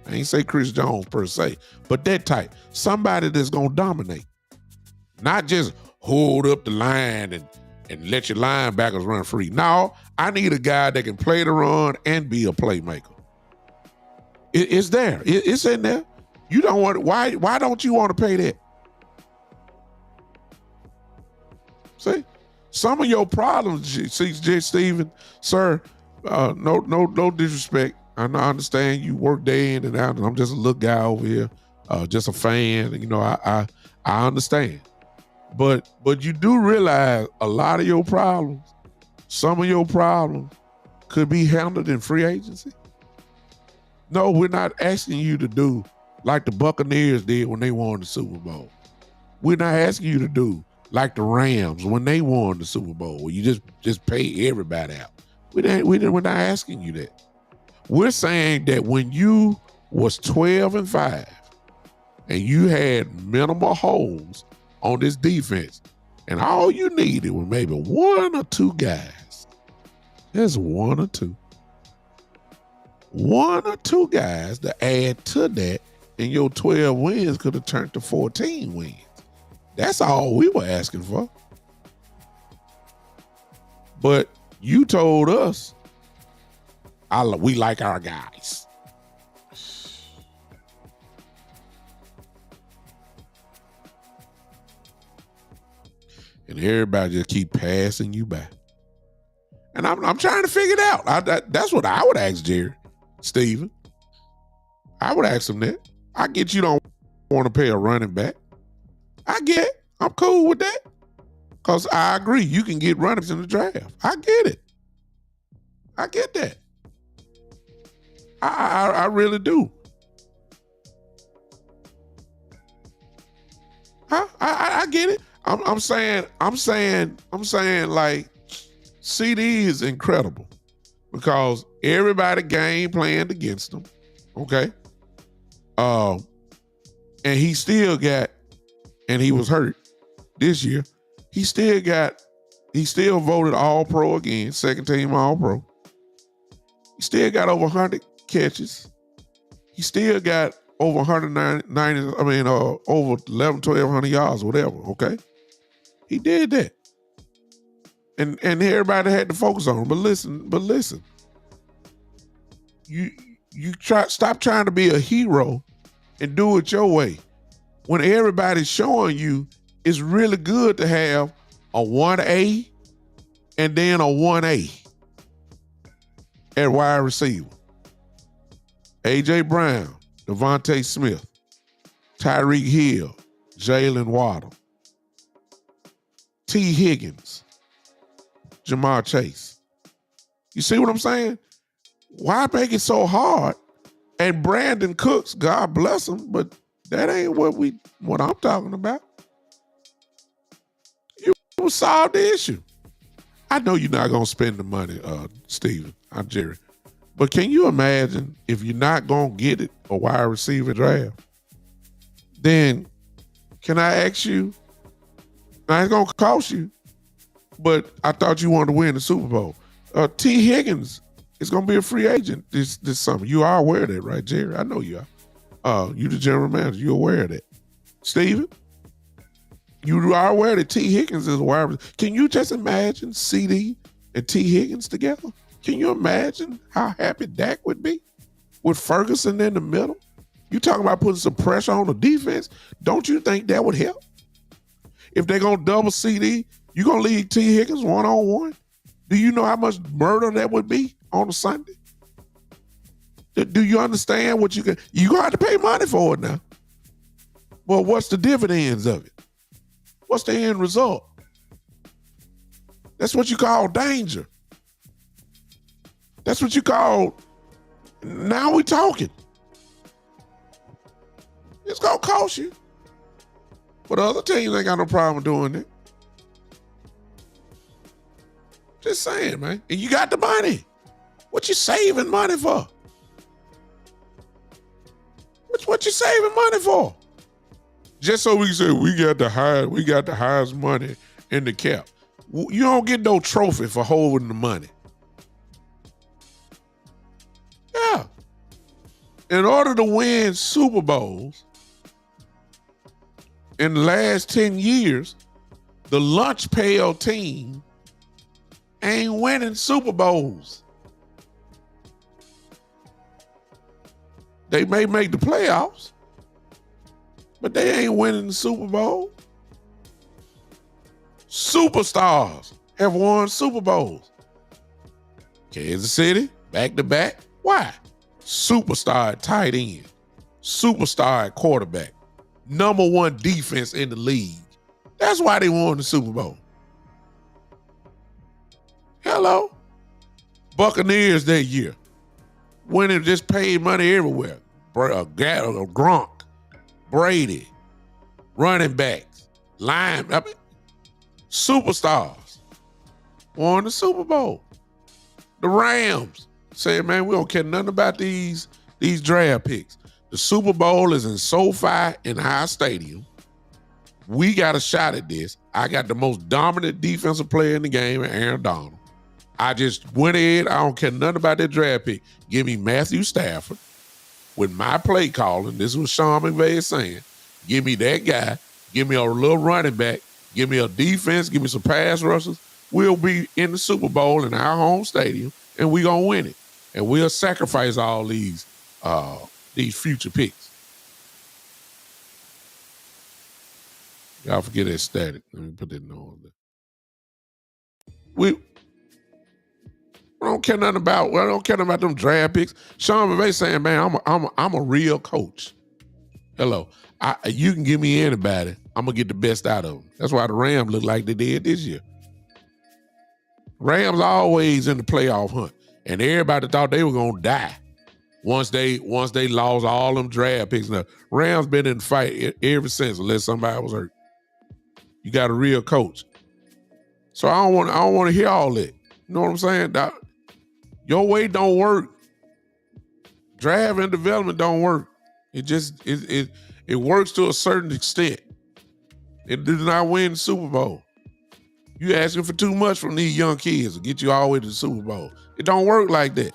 I ain't say Chris Jones per se, but that type. Somebody that's going to dominate. Not just hold up the line and let your linebackers run free. No, I need a guy that can play the run and be a playmaker. It's there. It's in there. You don't want. Why don't you want to pay that? See, some of your problems, see, Stephen, sir. No disrespect. I understand you work day in and out, and I'm just a little guy over here, just a fan. I understand, but you do realize a lot of your problems, some of your problems, could be handled in free agency. No, we're not asking you to do like the Buccaneers did when they won the Super Bowl. We're not asking you to do like the Rams when they won the Super Bowl, where you just pay everybody out. We're not asking you that. We're saying that when you was 12-5 and you had minimal holes on this defense, and all you needed was maybe 1 or 2 guys, just 1 or 2. 1 or 2 guys to add to that, and your 12 wins could have turned to 14 wins. That's all we were asking for. But you told us, we like our guys. And everybody just keep passing you by. And I'm trying to figure it out. That's what I would ask Jerry, Stephen. I would ask him that. I get you don't want to pay a running back. I get it. I'm cool with that. Because I agree, you can get runners in the draft. I get it. I get that. I really do. I get it. I'm saying like CD is incredible because everybody game planned against him. Okay. And he still got, and he was hurt this year. He still voted All-Pro again, second team All-Pro. He still got over 100 catches. He still got over 190, over 1,200 yards, whatever, okay? He did that. And everybody had to focus on him. But listen. You stop trying to be a hero and do it your way. When everybody's showing you it's really good to have a 1A and then a 1A at wide receiver. A.J. Brown, Devontae Smith, Tyreek Hill, Jalen Waddle, T. Higgins, Jamar Chase. You see what I'm saying? Why make it so hard And Brandon Cooks, God bless him, but that ain't what I'm talking about. You will solve the issue. I know you're not gonna spend the money, Steven. I'm Jerry. But can you imagine if you're not gonna get it a wide receiver draft? Then can I ask you? Now it's gonna cost you, but I thought you wanted to win the Super Bowl. T. Higgins is gonna be a free agent this summer. You are aware of that, right, Jerry? I know you are. You the general manager. You're aware of that. Steven, you are aware that T. Higgins is a wide receiver. Can you just imagine CD and T. Higgins together? Can you imagine how happy Dak would be with Ferguson in the middle? You talking about putting some pressure on the defense? Don't you think that would help? If they're going to double CD, you going to leave T. Higgins one-on-one? Do you know how much murder that would be on a Sunday? Do you understand what you're going to have to pay money for it now? Well, what's the dividends of it? What's the end result? That's what you call danger. That's what you call, now we talking. It's going to cost you. But other teams ain't got no problem doing that. Just saying, man. And you got the money. What you saving money for? What you saving money for? Just so we can say we got the highest money in the cap. You don't get no trophy for holding the money. Yeah. In order to win Super Bowls, in the last 10 years, the lunch pail team ain't winning Super Bowls. They may make the playoffs, but they ain't winning the Super Bowl. Superstars have won Super Bowls. Kansas City, back-to-back. Why? Superstar at tight end. Superstar at quarterback. Number one defense in the league. That's why they won the Super Bowl. Hello. Buccaneers that year. Winning, just paid money everywhere. Gronk, Brady, running backs, superstars won the Super Bowl. The Rams said, man, we don't care nothing about these draft picks. The Super Bowl is in SoFi in our stadium. We got a shot at this. I got the most dominant defensive player in the game, Aaron Donald. I just went ahead. I don't care nothing about that draft pick. Give me Matthew Stafford with my play calling. This is what Sean McVay is saying. Give me that guy. Give me a little running back. Give me a defense. Give me some pass rushers. We'll be in the Super Bowl in our home stadium, and we're going to win it. And we'll sacrifice all these future picks. Y'all forget that static. Let me put that on there. We don't care nothing about. I don't care nothing about them draft picks. Sean McVay saying, "Man, I'm a real coach." Hello, you can give me anybody. I'm gonna get the best out of them. That's why the Rams look like they did this year. Rams always in the playoff hunt, and everybody thought they were gonna die once they lost all them draft picks. Now, Rams been in the fight ever since, unless somebody was hurt. You got a real coach, so I don't want to hear all that. You know what I'm saying? Your way don't work. Draft and development don't work. It works to a certain extent. It did not win the Super Bowl. You asking for too much from these young kids to get you all the way to the Super Bowl. It don't work like that.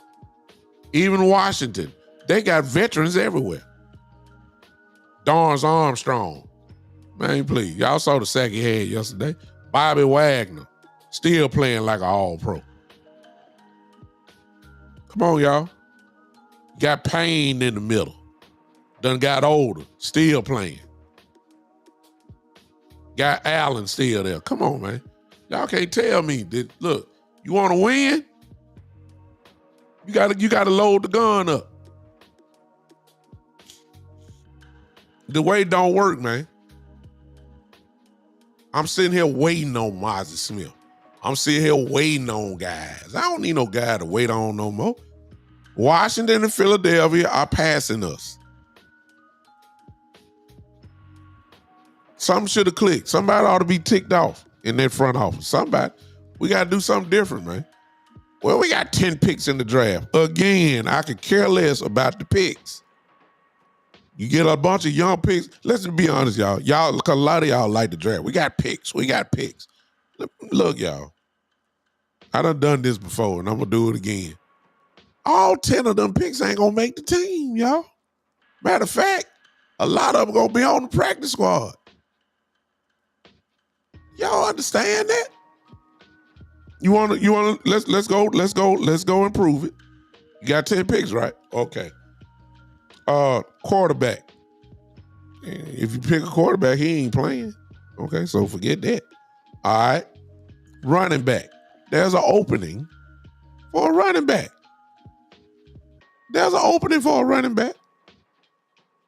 Even Washington, they got veterans everywhere. Dorrance Armstrong. Man, please. Y'all saw the sack he had yesterday. Bobby Wagner, still playing like an all-pro. Come on, y'all. Got Payne in the middle. Done got older, still playing. Got Allen still there. Come on, man. Y'all can't tell me that, look, you want to win? You gotta load the gun up. The way it don't work, man. I'm sitting here waiting on Mozzie Smith. I'm sitting here waiting on guys. I don't need no guy to wait on no more. Washington and Philadelphia are passing us. Something should have clicked. Somebody ought to be ticked off in that front office. Somebody. We got to do something different, man. Well, we got 10 picks in the draft. Again, I could care less about the picks. You get a bunch of young picks. Let's be honest, y'all. Y'all, because a lot of y'all like the draft. We got picks. Look, y'all. I done this before, and I'm going to do it again. All 10 of them picks ain't going to make the team, y'all. Matter of fact, a lot of them going to be on the practice squad. Y'all understand that? Let's go and prove it. You got 10 picks, right? Okay. Quarterback. If you pick a quarterback, he ain't playing. Okay, so forget that. All right. Running back. There's an opening for a running back.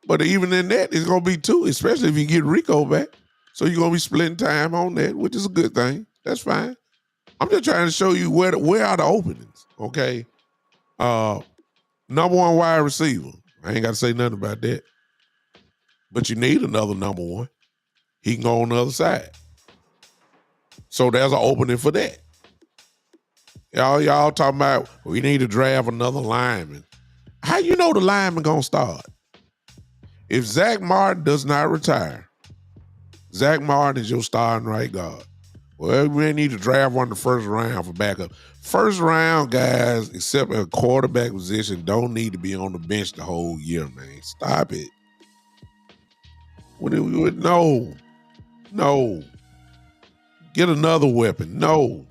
But even in that, it's going to be 2, especially if you get Rico back. So you're going to be splitting time on that, which is a good thing. That's fine. I'm just trying to show you where are the openings, okay? Number 1 wide receiver. I ain't got to say nothing about that. But you need another number 1. He can go on the other side. So there's an opening for that. Y'all talking about we need to draft another lineman. How you know the lineman going to start? If Zach Martin does not retire, Zach Martin is your starting right guard. Well, we need to draft one in the first round for backup. First round guys, except at a quarterback position, don't need to be on the bench the whole year, man. Stop it. No. Get another weapon. No.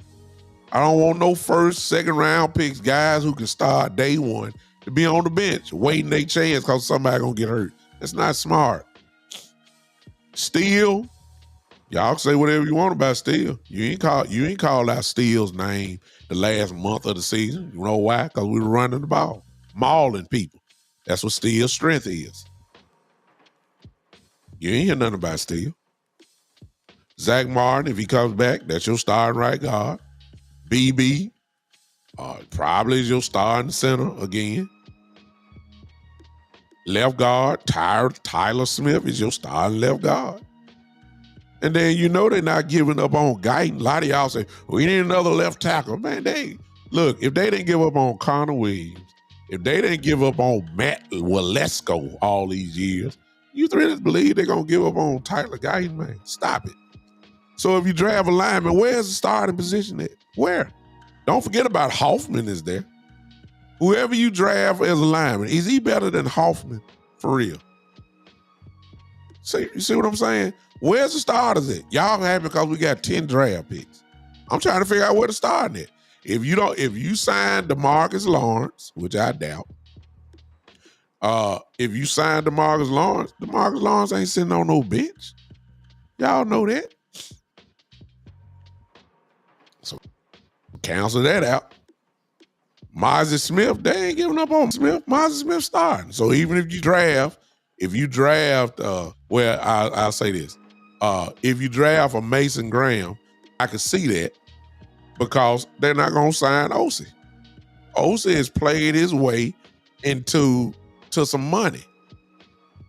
I don't want no first, second round picks, guys who can start day 1 to be on the bench, waiting their chance because somebody gonna get hurt. That's not smart. Steele, y'all can say whatever you want about Steele. You ain't called out Steele's name the last month of the season. You know why? Because we were running the ball, mauling people. That's what Steele's strength is. You ain't hear nothing about Steele. Zach Martin, if he comes back, that's your starting right guard. BB, probably is your starting center again. Left guard, Tyler Smith is your starting left guard. And then they're not giving up on Guyton. A lot of y'all say, we need another left tackle. Man, if they didn't give up on Connor Williams, if they didn't give up on Matt Walesko all these years, you really believe they're going to give up on Tyler Guyton, man? Stop it. So if you draft a lineman, where's the starting position at? Where? Don't forget about Hoffman is there. Whoever you draft as a lineman, is he better than Hoffman? For real. You see what I'm saying? Where's the starters at? Y'all happy because we got 10 draft picks. I'm trying to figure out where to start at. If you sign DeMarcus Lawrence, which I doubt, if you sign DeMarcus Lawrence ain't sitting on no bench. Y'all know that. So cancel that out. Mozzie Smith, they ain't giving up on Smith. Mozzie Smith starting. So even if you draft, I'll say this. If you draft a Mason Graham, I can see that because they're not going to sign Osi. Osi has played his way into some money.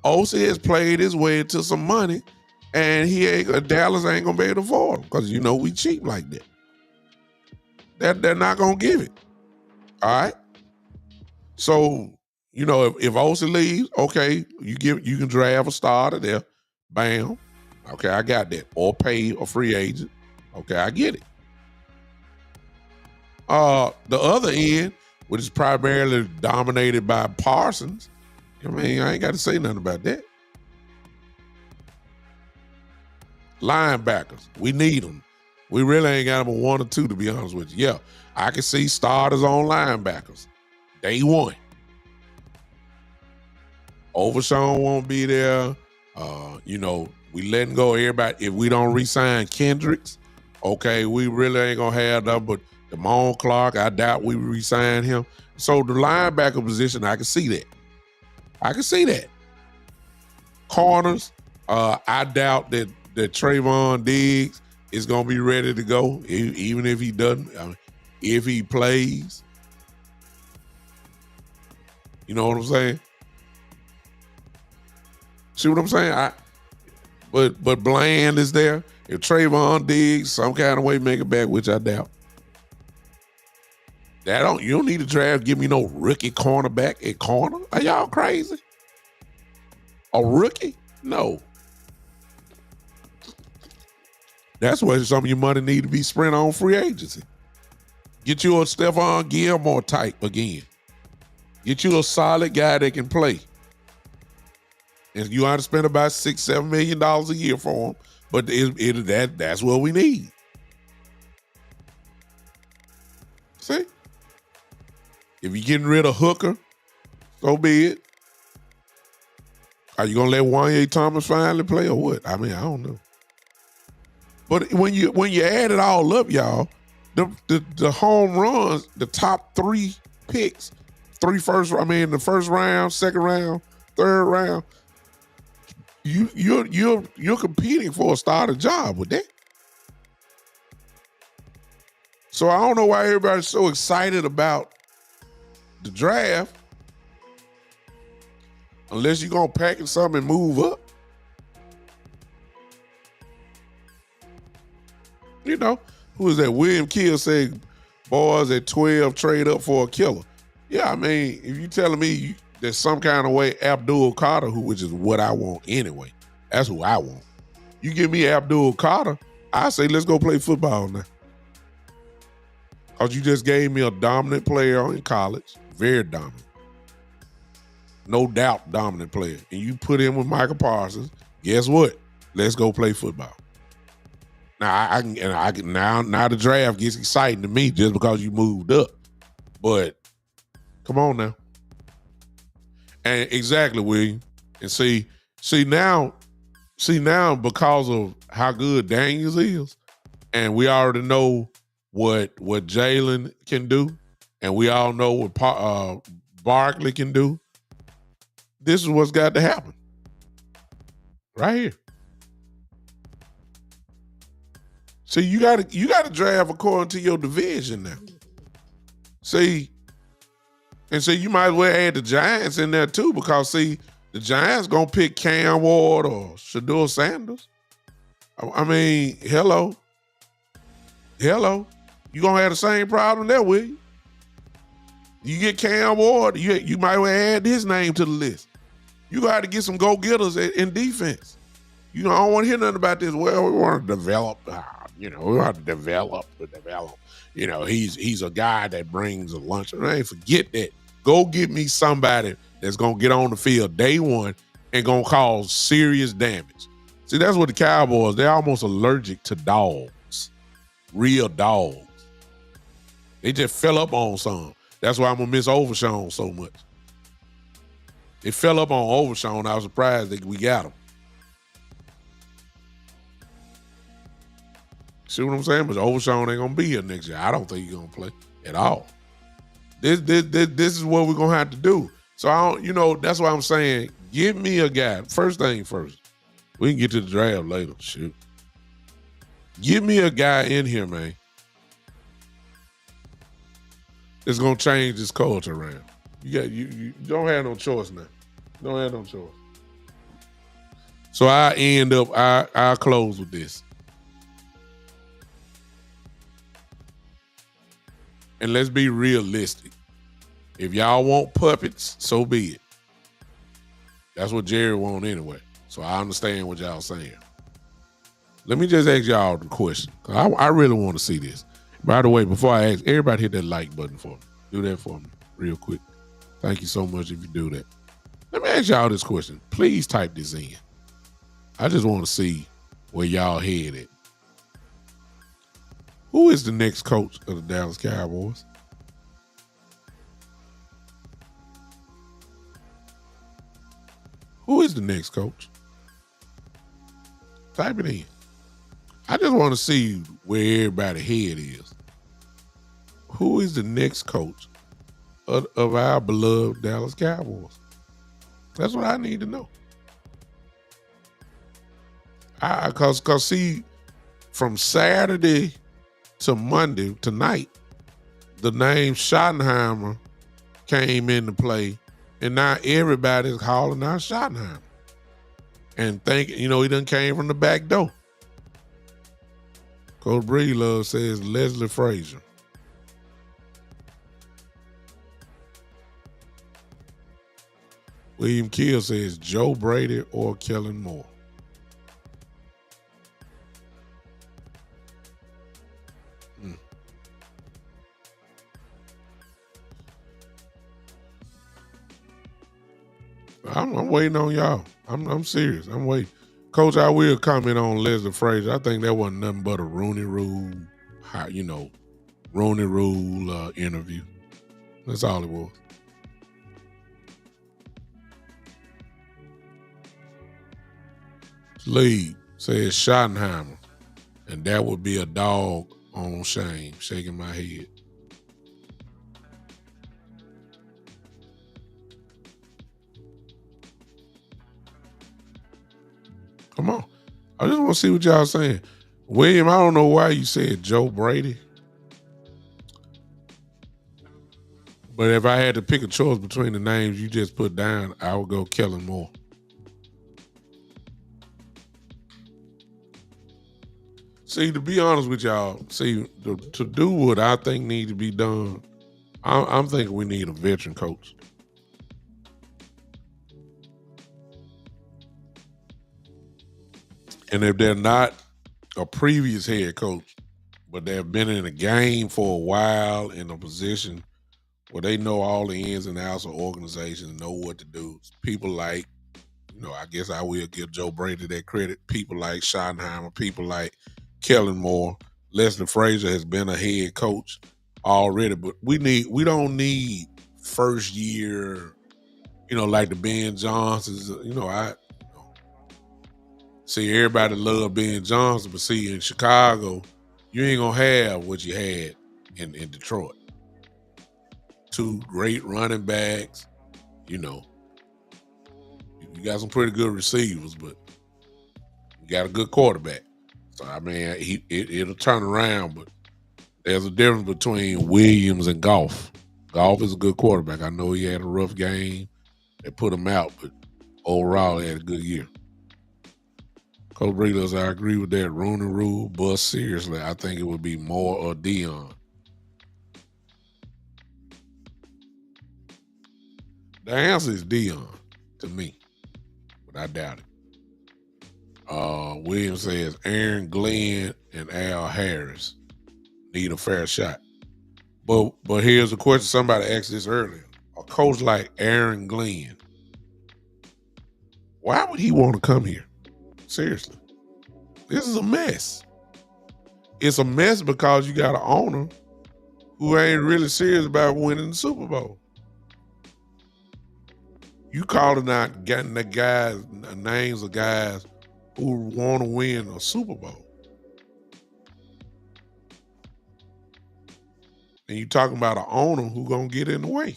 Osi has played his way into some money, and Dallas ain't going to be able to afford him because we cheap like that. They're not going to give it. All right. So, if Osi leaves, okay, you can draft a starter there. Bam. Okay, I got that. Or pay a free agent. Okay, I get it. The other end, which is primarily dominated by Parsons, I ain't got to say nothing about that. Linebackers, we need them. We really ain't got them a 1 or 2, to be honest with you. Yeah, I can see starters on linebackers. Day 1. Overshawn won't be there. We letting go everybody. If we don't re-sign Kendricks, okay, we really ain't gonna have nothing but Damone Clark. I doubt we re-sign him. So the linebacker position, I can see that. Corners, I doubt that Trayvon Diggs is gonna be ready to go, even if he doesn't. If he plays. You know what I'm saying? See what I'm saying? But Bland is there. If Trayvon Diggs some kind of way make it back, which I doubt. You don't need to draft, give me no rookie cornerback at corner. Are y'all crazy? A rookie? No. That's where some of your money need to be spent on free agency. Get you a Stephon Gilmore type again. Get you a solid guy that can play. And you ought to spend about $6-7 million a year for him. But that's what we need. See? If you're getting rid of Hooker, so be it. Are you gonna let Wanye Thomas finally play or what? I mean, I don't know. But when you add it all up, y'all, the home runs, the top 3 picks, the first round, second round, third round, you're competing for a starting job with that. So I don't know why everybody's so excited about the draft unless you're gonna package something and move up. You know, who is that? William Kill said, boys at 12 trade up for a killer. Yeah, I mean, if you telling me there's some kind of way Abdul Carter, which is what I want anyway, that's who I want. You give me Abdul Carter, I say let's go play football now. Because you just gave me a dominant player in college, very dominant. No doubt dominant player. And you put him with Michael Parsons, guess what? Let's go play football. Now now the draft gets exciting to me just because you moved up. But come on now. And exactly, William. And see now because of how good Daniels is, and we already know what Jalen can do, and we all know what Barkley can do. This is what's got to happen. Right here. See, you gotta draft according to your division now. See, and so you might as well add the Giants in there too, because see, the Giants gonna pick Cam Ward or Shedeur Sanders. I mean, hello. You gonna have the same problem there, will you? You get Cam Ward, you might well add his name to the list. You got to get some go-getters in defense. You know, I don't want to hear nothing about this. Well, we want to develop. We want to develop. You know, he's a guy that brings a lunch. I ain't forget that. Go get me somebody that's gonna get on the field day one and gonna cause serious damage. See, that's what the Cowboys. They're almost allergic to dogs, real dogs. They just fell up on some. That's why I'm gonna miss Overshawn so much. They fell up on Overshawn. I was surprised that we got him. See what I'm saying? But Overshawn ain't gonna be here next year. I don't think he's gonna play at all. This is what we're gonna have to do. So I don't, that's why I'm saying, give me a guy. First thing first. We can get to the draft later. Shoot. Give me a guy in here, man, that's gonna change this culture around. You don't have no choice now. You don't have no choice. So I'll close with this. And let's be realistic. If y'all want puppets, so be it. That's what Jerry want anyway. So I understand what y'all saying. Let me just ask y'all the question. I really want to see this. By the way, before I ask, everybody hit that like button for me. Do that for me real quick. Thank you so much if you do that. Let me ask y'all this question. Please type this in. I just want to see where y'all head at. Who is the next coach of the Dallas Cowboys? Who is the next coach? Type it in. I just want to see where everybody's head is. Who is the next coach of our beloved Dallas Cowboys? That's what I need to know. Cause see, from Saturday to Monday tonight, the name Schottenheimer came into play And now everybody's calling out Schottenheimer and thinking, he done came from the back door. Coach Breedlove says Leslie Frazier. William Kill says Joe Brady or Kellen Moore. I'm waiting on y'all. I'm serious. I'm waiting. Coach, I will comment on Leslie Frazier. I think that wasn't nothing but a Rooney Rule, Rooney Rule interview. That's all it was. Sleeve says Schottenheimer, and that would be a dog on shame, shaking my head. Come on. I just want to see what y'all saying. William, I don't know why you said Joe Brady. But if I had to pick a choice between the names you just put down, I would go Kellen Moore. See, to be honest with y'all, to do what I think needs to be done, I'm thinking we need a veteran coach. And if they're not a previous head coach, but they've been in a game for a while in a position where they know all the ins and outs of organizations, know what to do. People like, I guess I will give Joe Brady that credit. People like Schottenheimer, people like Kellen Moore. Leslie Frazier has been a head coach already, but we don't need first year, like the Ben Johnsons. See, everybody love Ben Johnson, but see, in Chicago, you ain't gonna have what you had in Detroit. Two great running backs, you got some pretty good receivers, but you got a good quarterback. So I mean, it'll turn around, but there's a difference between Williams and Goff. Goff is a good quarterback. I know he had a rough game. They put him out, but overall, he had a good year. Coach Breedlove, I agree with that. Rooney Rule, but seriously, I think it would be Moore or Dion. The answer is Dion to me, but I doubt it. Williams says Aaron Glenn and Al Harris need a fair shot. But here's a question somebody asked this earlier. A coach like Aaron Glenn, why would he want to come here? Seriously. This is a mess. It's a mess because you got an owner who ain't really serious about winning the Super Bowl. You calling out getting the guys, names of guys who want to win a Super Bowl. And you talking about an owner who gonna get in the way.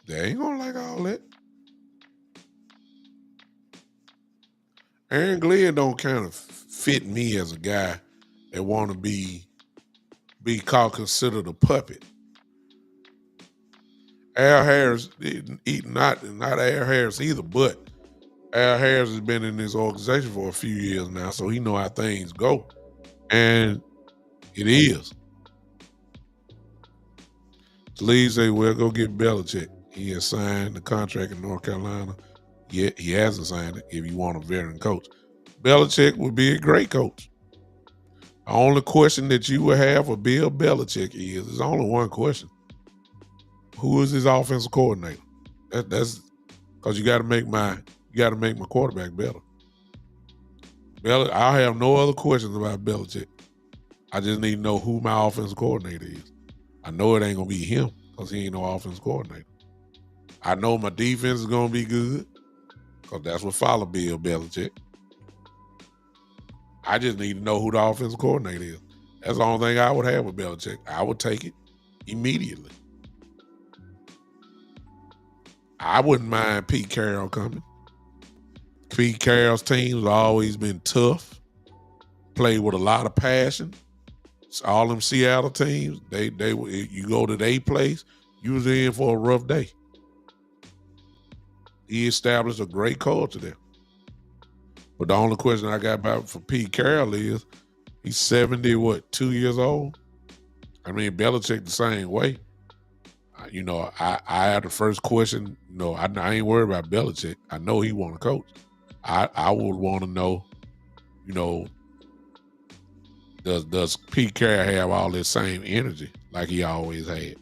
They ain't gonna like all that. Aaron Glenn don't kind of fit me as a guy that want to be considered a puppet. Al Harris, not Al Harris either, but Al Harris has been in this organization for a few years now, so he know how things go. And it is. Lee say, well, go get Belichick. He has signed the contract in North Carolina. Yet he hasn't signed it if you want a veteran coach. Belichick would be a great coach. The only question that you would have for Bill Belichick is, there's only one question. Who is his offensive coordinator? That's because you got to make my quarterback better. I have no other questions about Belichick. I just need to know who my offensive coordinator is. I know it ain't gonna be him because he ain't no offensive coordinator. I know my defense is gonna be good because that's what follow Bill Belichick. I just need to know who the offensive coordinator is. That's the only thing I would have with Belichick. I would take it immediately. I wouldn't mind Pete Carroll coming. Pete Carroll's teams have always been tough, played with a lot of passion. All them Seattle teams, you go to their place, You was in for a rough day. He established a great culture there. But the only question I got about for Pete Carroll is he's 2 years old. I mean, Belichick the same way. I had the first question. I ain't worried about Belichick. I know he want to coach. I would want to know, you know, does Pete Carroll have all this same energy like he always had?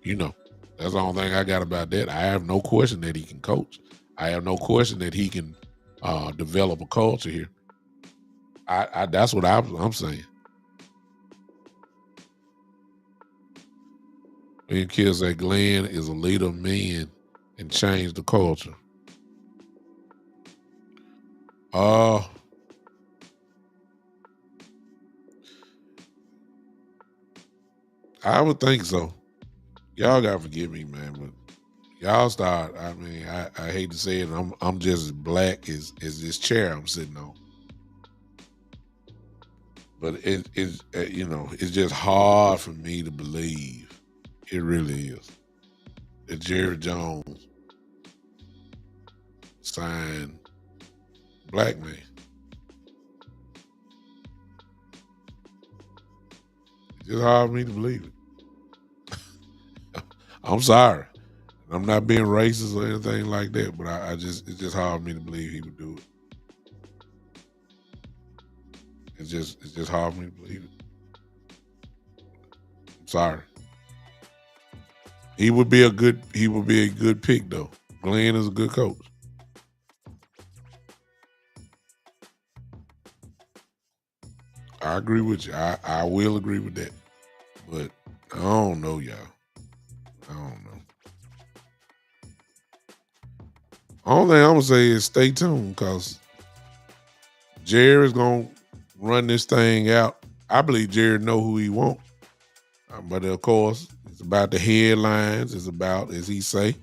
That's the only thing I got about that. I have no question that he can coach. I have no question that he can develop a culture here. That's what I'm saying. And kids say Glenn is a leader of men and changed the culture. I would think so. Y'all gotta forgive me, man, but y'all start. I mean, I hate to say it. I'm just as black as this chair I'm sitting on. But it's just hard for me to believe. It really is that Jerry Jones signed black man. It's just hard for me to believe it. I'm sorry. I'm not being racist or anything like that, but it's just hard for me to believe he would do it. It's just hard for me to believe it. I'm sorry. He would be a good pick though. Glenn is a good coach. I agree with you. I will agree with that. But I don't know, y'all. I don't know. Only thing I'm gonna say is stay tuned because Jerry's gonna run this thing out. I believe Jerry know who he want. But of course, it's about the headlines. It's about, as he say,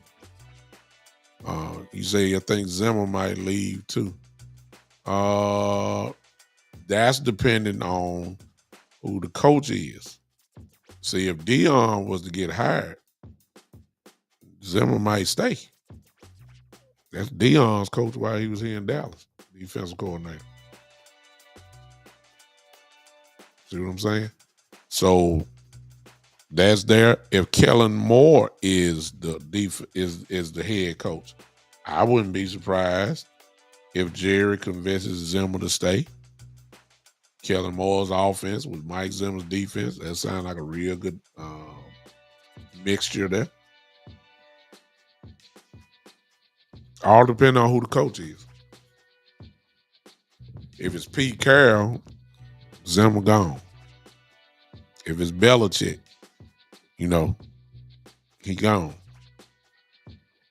you say I think Zimmer might leave too. That's depending on who the coach is. See, if Dion was to get hired, Zimmer might stay. That's Dion's coach while he was here in Dallas, defensive coordinator. See what I'm saying? So that's there. If Kellen Moore is the head coach, I wouldn't be surprised if Jerry convinces Zimmer to stay. Kellen Moore's offense with Mike Zimmer's defense, that sounds like a real good mixture there. All depending on who the coach is. If it's Pete Carroll, Zimmer gone. If it's Belichick, he gone.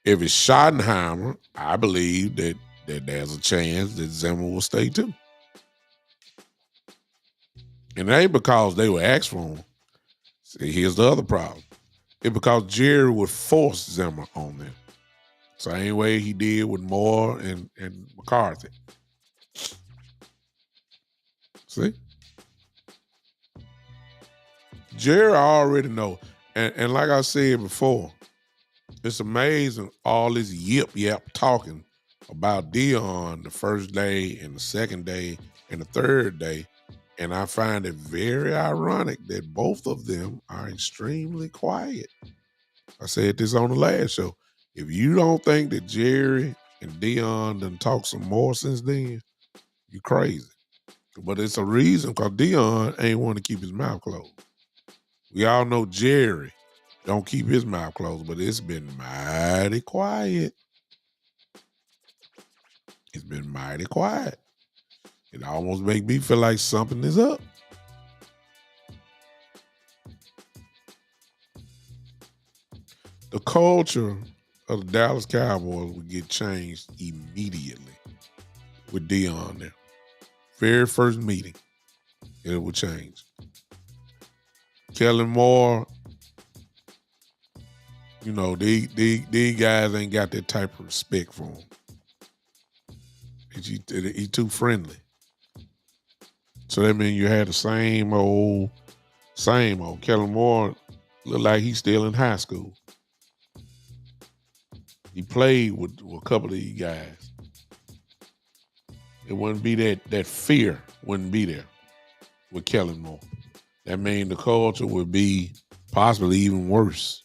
If it's Schottenheimer, I believe that there's a chance that Zimmer will stay too. And it ain't because they were asked for him. See, here's the other problem. It's because Jerry would force Zimmer on them. Same way he did with Moore and McCarthy. See? Jerry already know. And like I said before, it's amazing all this yap talking about Dion the first day and the second day and the third day. And I find it very ironic that both of them are extremely quiet. I said this on the last show. If you don't think that Jerry and Dion done talk some more since then, you crazy. But it's a reason because Dion ain't want to keep his mouth closed. We all know Jerry don't keep his mouth closed, but it's been mighty quiet. It's been mighty quiet. It almost makes me feel like something is up. The culture of the Dallas Cowboys would get changed immediately with Dion there. Very first meeting, it would change. Kellen Moore, these guys ain't got that type of respect for him. He too friendly. So that means you had the same old. Kellen Moore, Look like he's still in high school. He played with a couple of these guys. It wouldn't be that fear wouldn't be there with Kellen Moore. That means the culture would be possibly even worse.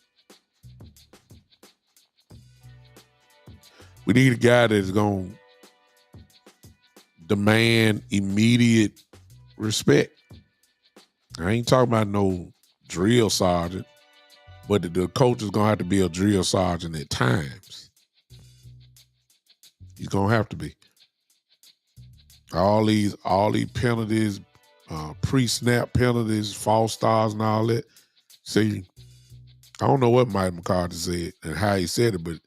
We need a guy that's going to demand immediate respect. I ain't talking about no drill sergeant, but the coach is going to have to be a drill sergeant at times. He's going to have to be. All these penalties, pre-snap penalties, false starts and all that. See, I don't know what Mike McCarthy said and how he said it, but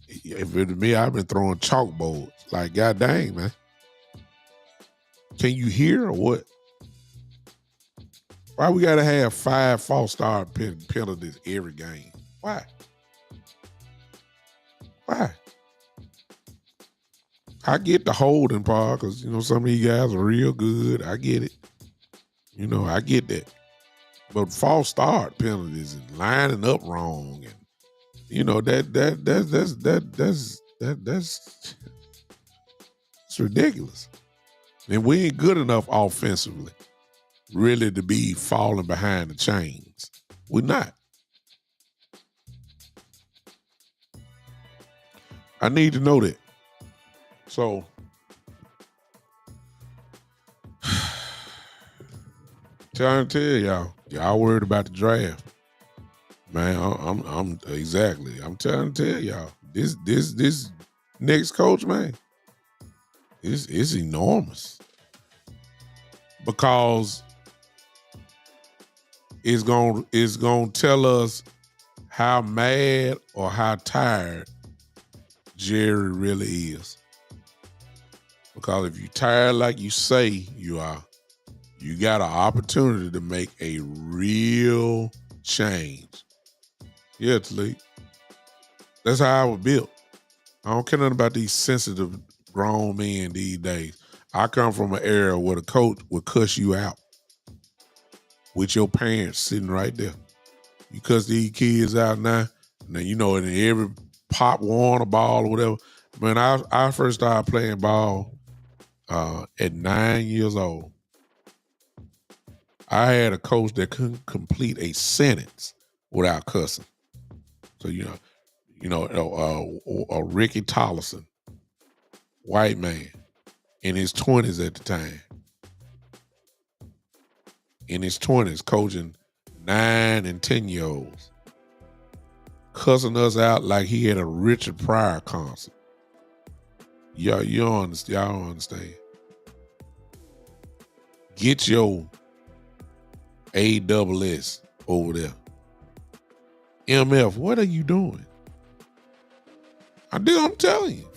if it was me, I've been throwing chalkboards. Like, God dang, man. Can you hear or what? Why we got to have 5 false start penalties every game? Why? I get the holding part because, some of you guys are real good. I get it. I get that. But false start penalties and lining up wrong and that's it's ridiculous. And we ain't good enough offensively really to be falling behind the chains. We're not. I need to know that. So trying to tell y'all worried about the draft. Man, I'm exactly. I'm trying to tell y'all, this next coach, man, it's enormous. Because it's gonna tell us how mad or how tired Jerry really is. Because if you're tired like you say you are, you got an opportunity to make a real change. Yeah, Talib. That's how I was built. I don't care nothing about these sensitive grown men these days. I come from an era where the coach would cuss you out with your parents sitting right there. You cuss these kids out now, and then in every Pop Warner ball or whatever. Man, I first started playing ball at 9 years old. I had a coach that couldn't complete a sentence without cussing. So Ricky Tollison, white man, in his 20s at the time. In his 20s, coaching 9 and 10-year-olds, cussing us out like he had a Richard Pryor concert. Y'all don't understand. Get your ASS over there. MF, what are you doing? I'm telling you.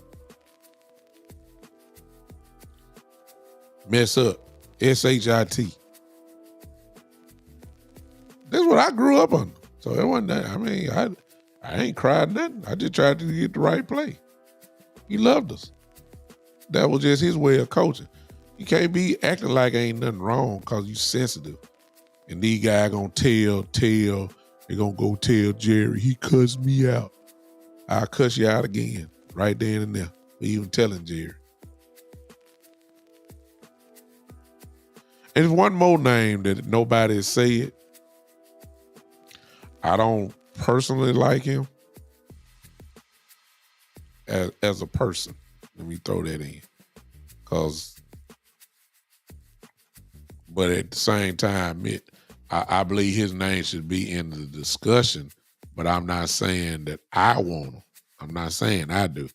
Mess up. SHIT. That's what I grew up on. So it wasn't that. I mean, I ain't cried nothing. I just tried to get the right play. He loved us. That was just his way of coaching. You can't be acting like ain't nothing wrong because you sensitive. And these guys gonna tell, they gonna go tell Jerry, he cussed me out. I'll cuss you out again, right then and there, for even telling Jerry. And there's one more name that nobody has said. I don't personally like him as a person. Let me throw that in. But at the same time, I believe his name should be in the discussion, but I'm not saying that I want him. I'm not saying I do,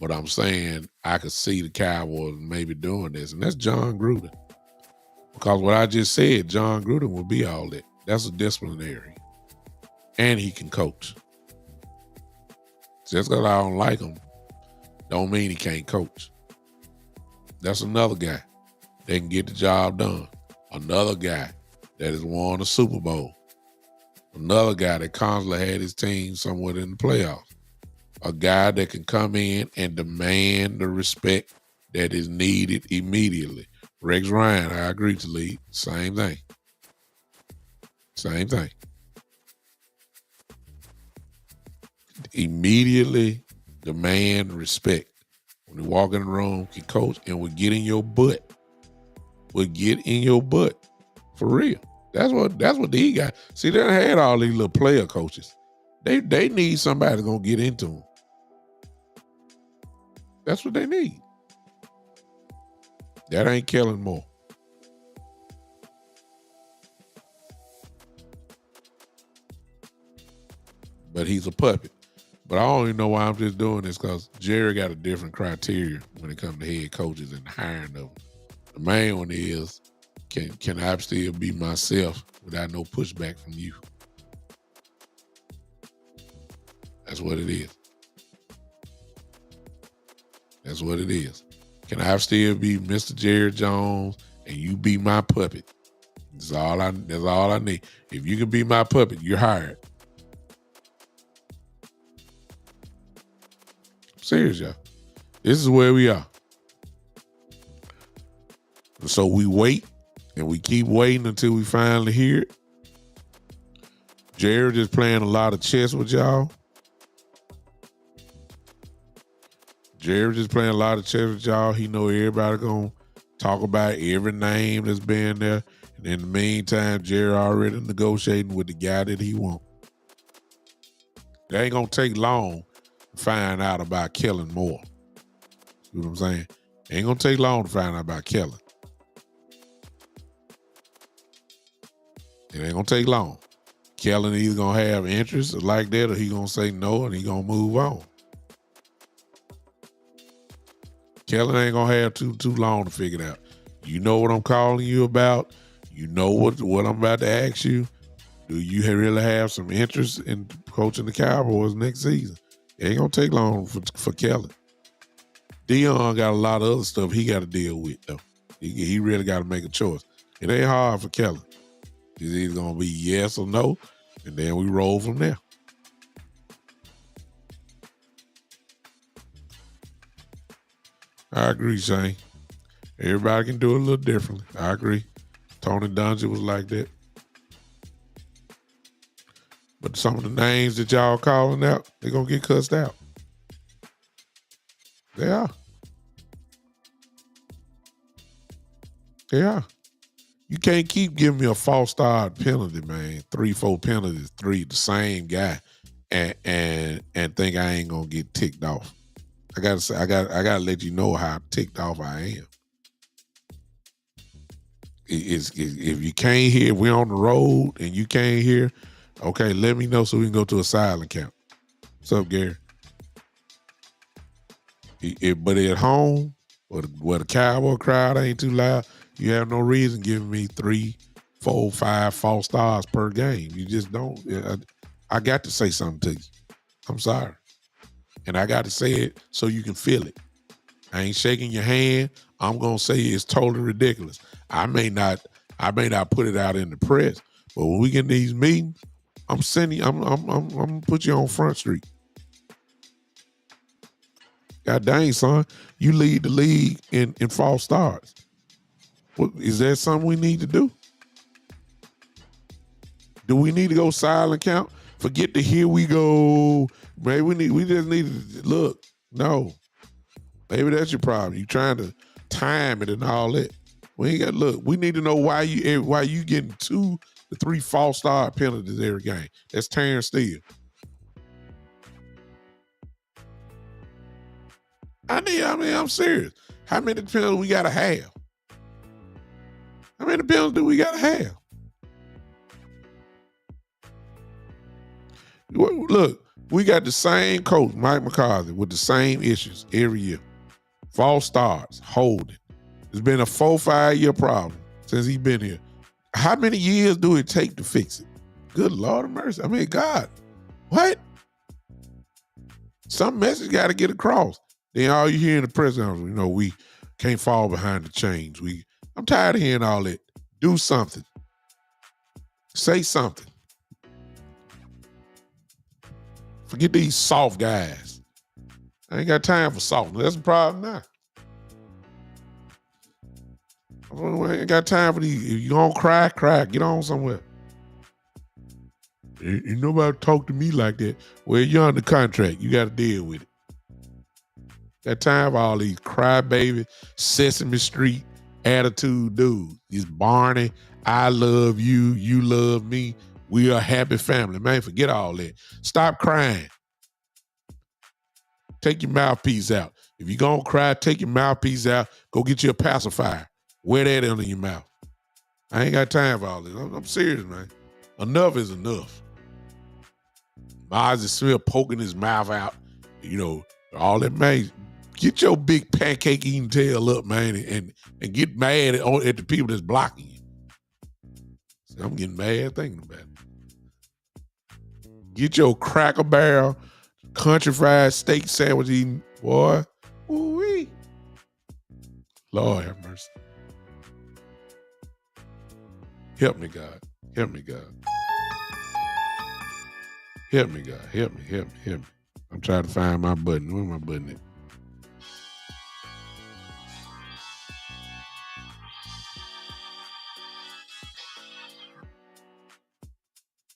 but I'm saying I could see the Cowboys maybe doing this, and that's John Gruden. Because what I just said, John Gruden will be all that. That's a disciplinary. And he can coach. Just because I don't like him, don't mean he can't coach. That's another guy that can get the job done. Another guy that has won a Super Bowl. Another guy that constantly had his team somewhere in the playoffs. A guy that can come in and demand the respect that is needed immediately. Rex Ryan, I agree to lead. Same thing. Immediately demand respect. When you walk in the room, can coach and will get in your butt. Will get in your butt. For real. That's what he got. See, they done had all these little player coaches. They need somebody that's gonna get into them. That's what they need. That ain't Kellen Moore. But he's a puppet. But I don't even know why I'm just doing this, because Jerry got a different criteria when it comes to head coaches and hiring them. The main one is, can I still be myself without no pushback from you? That's what it is. That's what it is. Can I still be Mr. Jerry Jones and you be my puppet? That's all I need. If you can be my puppet, you're hired. I'm serious, y'all. This is where we are. So we wait, and we keep waiting until we finally hear it. Jared is playing a lot of chess with y'all. Jared is playing a lot of chess with y'all. He know everybody gonna talk about every name that's been there. And in the meantime, Jared already negotiating with the guy that he wants. It ain't gonna take long to find out about Kellen Moore. You know what I'm saying? It ain't gonna take long to find out about Kellen. It ain't gonna take long. Kellen either gonna have interest like that, or he gonna say no and he gonna move on. Kellen ain't gonna have too long to figure it out. You know what I'm calling you about. You know what I'm about to ask you. Do you really have some interest in coaching the Cowboys next season? It ain't gonna take long for Kellen. Dion got a lot of other stuff he got to deal with though. He really got to make a choice. It ain't hard for Kellen. It's either gonna be yes or no, and then we roll from there. I agree, Shane. Everybody can do it a little differently. I agree. Tony Dungy was like that. But some of the names that y'all calling out, they're going to get cussed out. They are. They are. You can't keep giving me a false start penalty, man. 3-4 penalties, the same guy, and think I ain't gonna get ticked off. I gotta let you know how ticked off I am. If you can't hear, we're on the road and you can't hear, okay, let me know so we can go to a silent count. What's up, Gary? But at home, where the Cowboy crowd ain't too loud, you have no reason giving me 3, 4, 5 false starts per game. You just don't. I got to say something to you. I'm sorry. And I got to say it so you can feel it. I ain't shaking your hand. I'm going to say it's totally ridiculous. I may not put it out in the press, but when we get in these meetings, I'm going to put you on Front Street. God dang, son, you lead the league in false starts. Is that something we need to do? Do we need to go silent count? Forget the here we go. Maybe we just need to look. No. Maybe that's your problem. You trying to time it and all that. We ain't got to look. We need to know why you getting 2 to 3 false start penalties every game. That's Terrence Steele. I'm serious. How many penalties we gotta have? How many penalties do we gotta have? Look, we got the same coach, Mike McCarthy, with the same issues every year. False starts, holding. It's been a 4-5 year problem since he's been here. How many years do it take to fix it? Good Lord of mercy. I mean, God, what? Some message got to get across. Then all you hear in the press conference, we can't fall behind the chains. I'm tired of hearing all that. Do something. Say something. Forget these soft guys. I ain't got time for softness. That's the problem now. I ain't got time for these. If you gonna cry, cry. Get on somewhere. Ain't nobody talk to me like that. Well, you're under contract. You got to deal with it. That time for all these crybaby, Sesame Street attitude dudes. These Barney, I love you, you love me. We are a happy family. Man, forget all that. Stop crying. Take your mouthpiece out. If you're going to cry, take your mouthpiece out. Go get you a pacifier. Wear that under your mouth. I ain't got time for all this. I'm serious, man. Enough is enough. Miles is still poking his mouth out. You know, all that, man. Get your big pancake eating tail up, man, and get mad at the people that's blocking you. See, I'm getting mad thinking about it. Get your Cracker Barrel, country fried steak sandwich eating, boy. Ooh-wee. Lord have mercy. Help me, God. Help me, God. Help me, God. Help me, help me, help me. I'm trying to find my button. Where's my button at?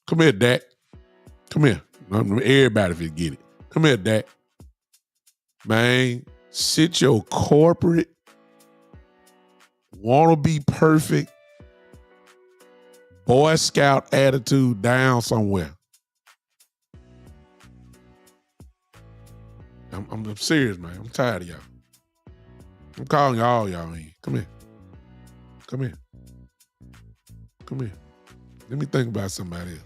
Come here, Dak. Come here. Everybody if you get it. Come here, Dak. Man, sit your corporate, wanna be perfect, Boy Scout attitude down somewhere. I'm serious, man. I'm tired of y'all. I'm calling y'all in. Come here. Come here. Come here. Let me think about somebody else.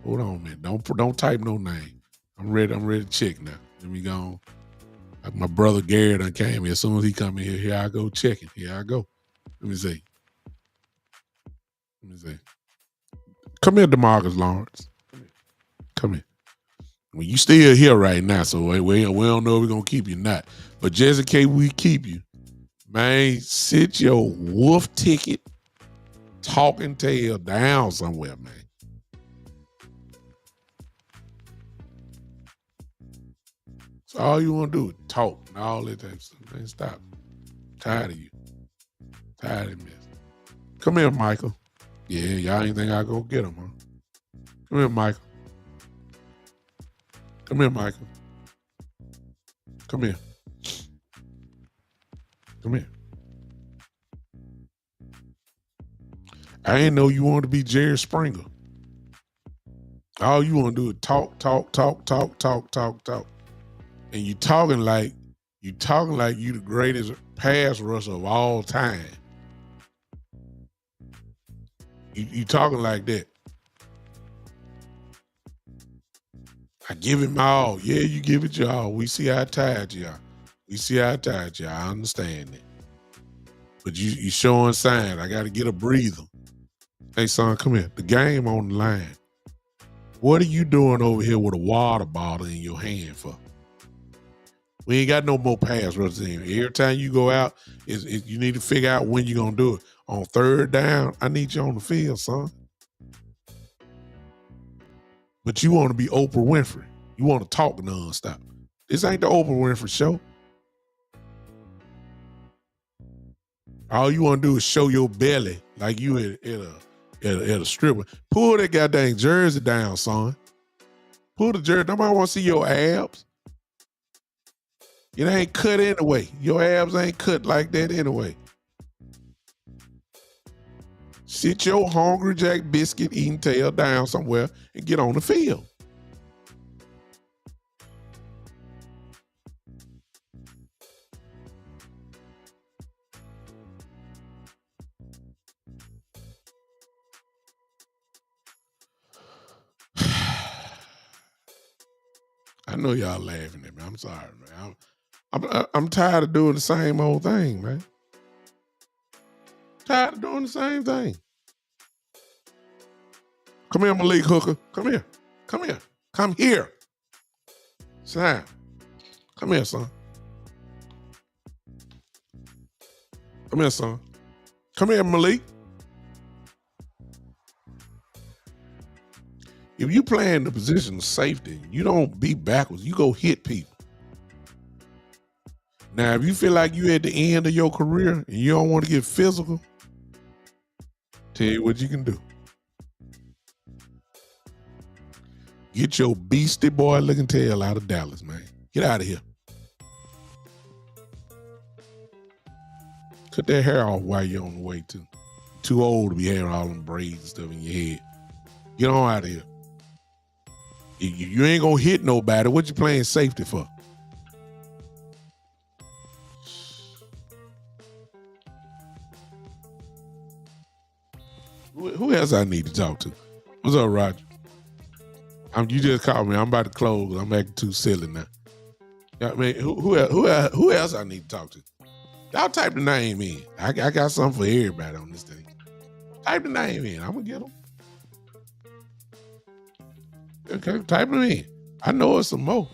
Hold on, man. Don't type no name. I'm ready to check now. Let me go on. Like my brother Gary done came here. As soon as he come in here I go checking. Here I go. Let me see. Come here, DeMarcus Lawrence. Come here. Well, you still here right now, so we don't know if we're going to keep you or not. But just in case we keep you, man, sit your wolf ticket talking tail down somewhere, man. So all you want to do is talk and all that type of stuff. Man, stop. I'm tired of you. Tired of this. Come here, Michael. Yeah, y'all ain't think I go get him, huh? Come here, Michael. Come here, Michael. Come here. Come here. I ain't know you wanted to be Jerry Springer. All you want to do is talk. And you talking like you the greatest pass rusher of all time. You talking like that. I give it my all. Yeah, you give it your all. We see how tired you are. I understand that. But you showing signs. I got to get a breather. Hey, son, come here. The game on the line. What are you doing over here with a water bottle in your hand for? We ain't got no more pass rushers in. Every time you go out, you need to figure out when you're going to do it. On third down, I need you on the field, son. But you want to be Oprah Winfrey. You want to talk nonstop. This ain't the Oprah Winfrey show. All you want to do is show your belly like you at a stripper. Pull that goddamn jersey down, son. Pull the jersey. Nobody want to see your abs. It ain't cut anyway. Your abs ain't cut like that anyway. Sit your Hungry Jack biscuit eating tail down somewhere and get on the field. I know y'all laughing at me. I'm sorry, man. I'm tired of doing the same old thing, man. Tired of doing the same thing. Come here, Malik Hooker. Come here. Come here. Sam. Come here, son. Come here, son. Come here, Malik. If you play in the position of safety, you don't be backwards. You go hit people. Now, if you feel like you at the end of your career and you don't want to get physical, tell you what you can do. Get your beastie boy looking tail out of Dallas, man. Get out of here. Cut that hair off while you're on the way, too. Too old to be having all them braids and stuff in your head. Get on out of here. You ain't gonna hit nobody. What you playing safety for? Who else I need to talk to? What's up, Roger? You just called me. I'm about to close. I'm acting too silly now. I mean, who else I need to talk to? Y'all type the name in. I got something for everybody on this thing. Type the name in. I'm gonna get them. Okay, type them in. I know it's some more.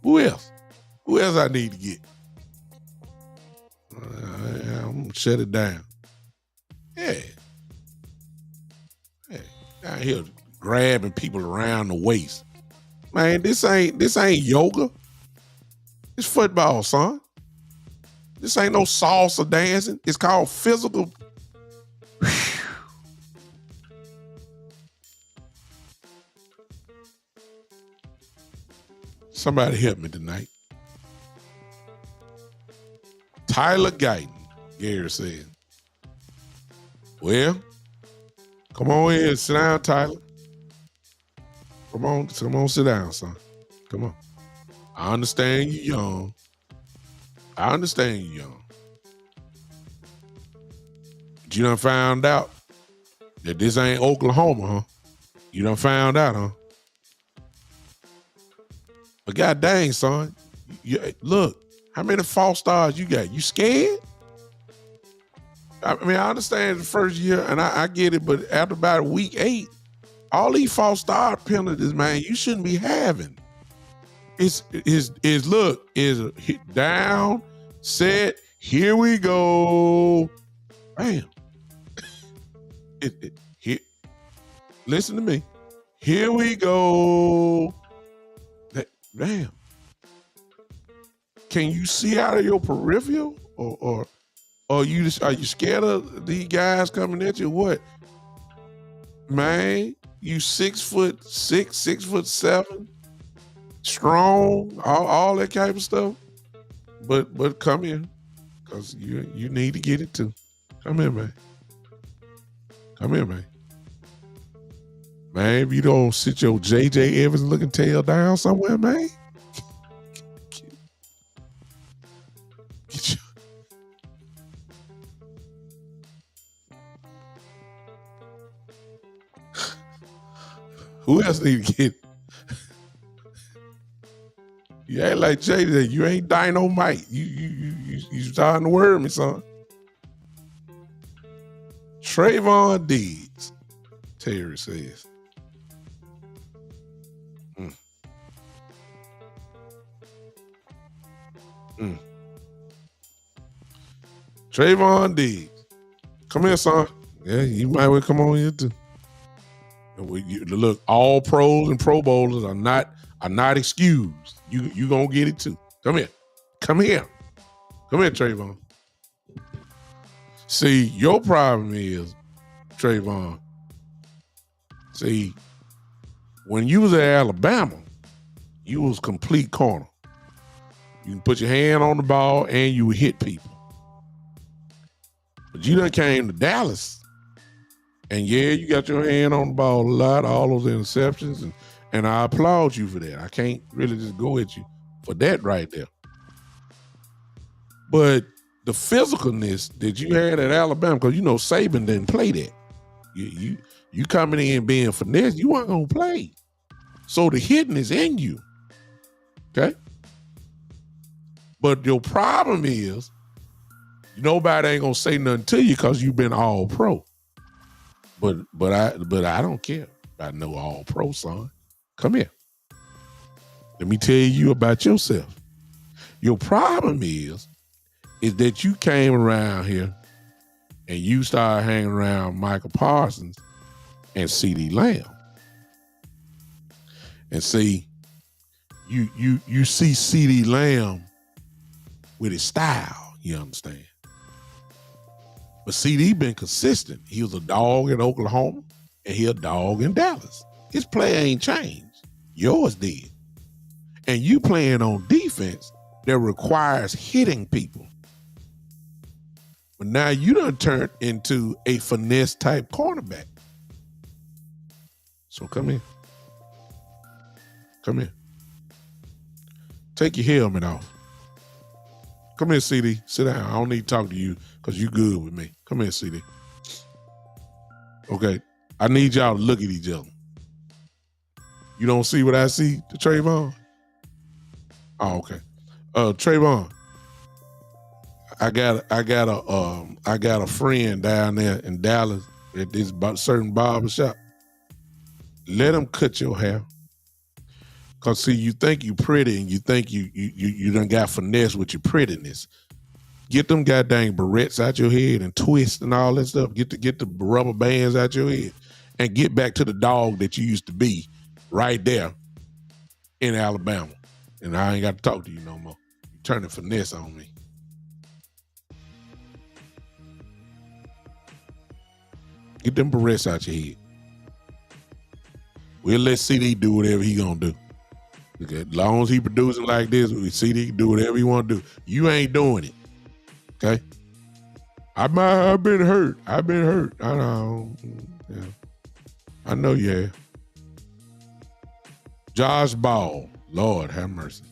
Who else? Who else I need to get? I'm gonna shut it down. Yeah. Down here grabbing people around the waist. Man, this ain't yoga. It's football, son. This ain't no salsa dancing. It's called physical. Somebody help me tonight. Tyler Guyton, Gary said. Well, come on in, sit down, Tyler. Come on, sit down, son. Come on. I understand you young. But you done found out that this ain't Oklahoma, huh? You done found out, huh? But god dang, son. Look, how many false starts you got? You scared? I mean, I understand the first year, and I get it, but after about week 8, all these false start penalties, man, you shouldn't be having. Is down, set, here we go. Bam. Listen to me. Here we go. Bam. Can you see out of your peripheral, or are you scared of these guys coming at you? What, man? You 6'6", 6'7", strong, all that type of stuff. But come here, cause you need to get it too. Come here, man. Man, if you don't sit your J.J. Evans looking tail down somewhere, man. Get your... Who else need to get? You ain't like J.J. You ain't dynamite. You starting to worry me, son. Trayvon Diggs, Terry says. Trayvon Diggs. Come here, son. Yeah, you might well come on here too. Look, all pros and pro bowlers are not excused. You gonna get it too. Come here, Trayvon. See, your problem is, Trayvon. See, when you was at Alabama, you was complete corner. You can put your hand on the ball and you would hit people. But you done came to Dallas, and yeah, you got your hand on the ball a lot, all those interceptions, and I applaud you for that. I can't really just go at you for that right there. But the physicalness that you had at Alabama, because Saban didn't play that. You coming in being finesse, you weren't gonna play. So the hitting is in you. Okay? But your problem is nobody ain't gonna say nothing to you because you've been all pro. But I don't care about no all pro, son. Come here. Let me tell you about yourself. Your problem is that you came around here and you started hanging around Michael Parsons and CeeDee Lamb. And see, you see CeeDee Lamb with his style, you understand? But CeeDee been consistent. He was a dog in Oklahoma and he a dog in Dallas. His play ain't changed. Yours did. And you playing on defense that requires hitting people. But now you done turned into a finesse type cornerback. So come here. Come here. Take your helmet off. Come here, CD. Sit down. I don't need to talk to you because you good with me. Come here, CD. Okay. I need y'all to look at each other. You don't see what I see, Trayvon? Oh, okay. Trayvon, I got a friend down there in Dallas at this certain barbershop. Let him cut your hair. Cause see, you think you pretty and you think you done got finesse with your prettiness. Get them goddamn barrettes out your head and twist and all that stuff. Get the rubber bands out your head and get back to the dog that you used to be right there in Alabama. And I ain't got to talk to you no more. You turning finesse on me. Get them barrettes out your head. We'll let CD do whatever he gonna do. Okay, as long as he producing like this, CD can do whatever he want to do. You ain't doing it. Okay? I've been hurt. I know. Yeah. I know you have. Josh Ball. Lord have mercy.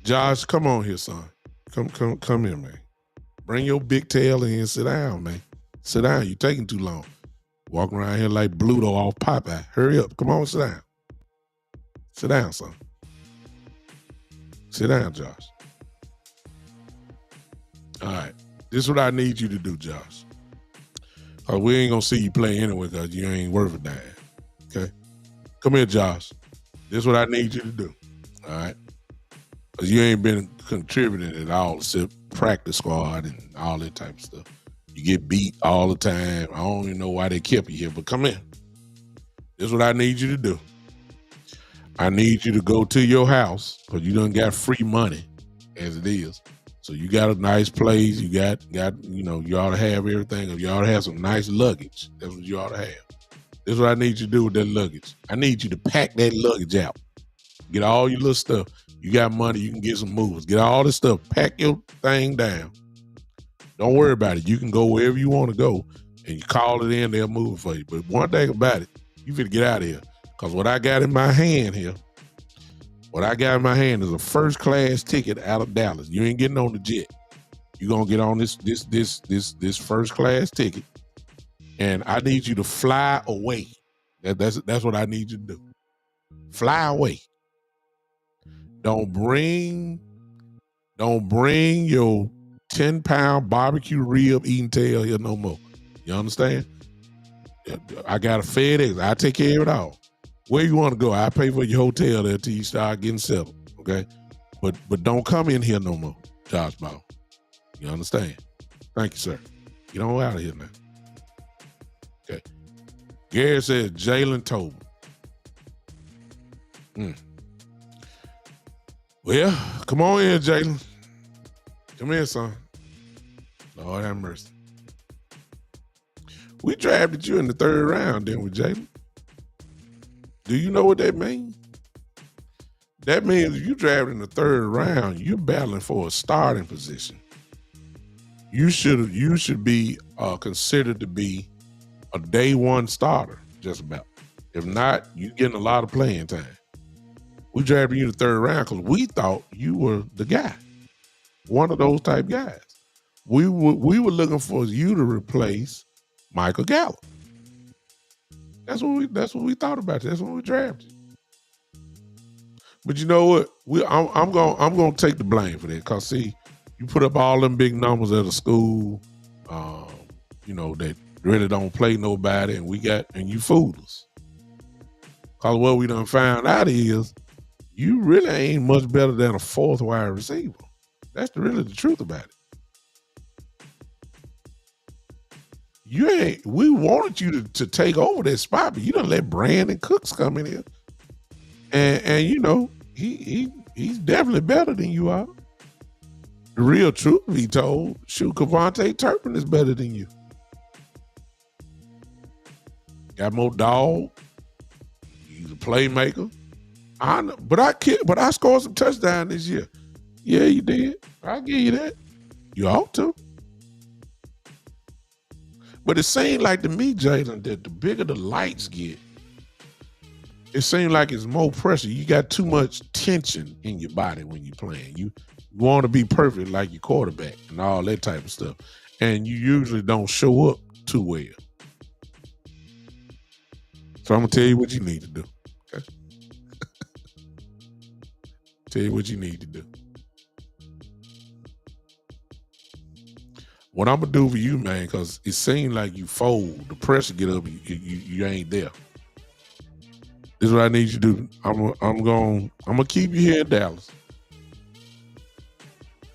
Josh, come on here, son. Come here, man. Bring your big tail in and sit down, man. Sit down. You taking too long. Walking around here like Bluto off Popeye. Hurry up. Come on, sit down. Sit down, son. Sit down, Josh. All right. This is what I need you to do, Josh. Cause we ain't gonna see you play anyway because you ain't worth a dime. Okay? Come here, Josh. This is what I need you to do. All right? Because you ain't been contributing at all except practice squad and all that type of stuff. You get beat all the time. I don't even know why they kept you here, but come here. This is what I need you to do. I need you to go to your house because you done got free money as it is. So you got a nice place. You got you ought to have everything. You ought to have some nice luggage. That's what you ought to have. This is what I need you to do with that luggage. I need you to pack that luggage out. Get all your little stuff. You got money, you can get some movers. Get all this stuff. Pack your thing down. Don't worry about it. You can go wherever you want to go and you call it in, they'll move it for you. But one thing about it, you finna get out of here. Because what I got in my hand here, is a first class ticket out of Dallas. You ain't getting on the jet. You're gonna get on this first class ticket. And I need you to fly away. That's what I need you to do. Fly away. Don't bring your 10-pound barbecue rib eating tail here no more. You understand? I got a FedEx. I take care of it all. Where you want to go? I pay for your hotel there till you start getting settled. Okay? But don't come in here no more, Josh Ball. You understand? Thank you, sir. Get on out of here now. Okay. Gary says Jalen Tobin. Well, come on in, Jalen. Come in, son. Lord have mercy. We drafted you in the 3rd round, didn't we, Jalen? Do you know what that means? That means if you drafted in the 3rd round, you're battling for a starting position. You should be considered to be a day one starter, just about. If not, you're getting a lot of playing time. We drafted you in the 3rd round because we thought you were the guy, one of those type guys. We were looking for you to replace Michael Gallup. That's what we thought about. That's what we drafted. But you know what? I'm gonna take the blame for that. Cause see, you put up all them big numbers at a school, that really don't play nobody, and you fooled us. Cause what we done found out is you really ain't much better than a 4th wide receiver. That's really the truth about it. We wanted you to take over that spot, but you done let Brandon Cooks come in here. And he's definitely better than you are. The real truth be told, shoot, Kevontae Turpin is better than you. Got more dog. He's a playmaker. But I scored some touchdowns this year. Yeah, you did. I'll give you that. You ought to. But it seemed like to me, Jalen, that the bigger the lights get, it seems like it's more pressure. You got too much tension in your body when you're playing. You want to be perfect like your quarterback and all that type of stuff. And you usually don't show up too well. So I'm going to tell you what you need to do. Okay? Tell you what you need to do. What I'm going to do for you, man, because it seems like you fold. The pressure get up, you ain't there. This is what I need you to do. I'm gonna keep you here in Dallas.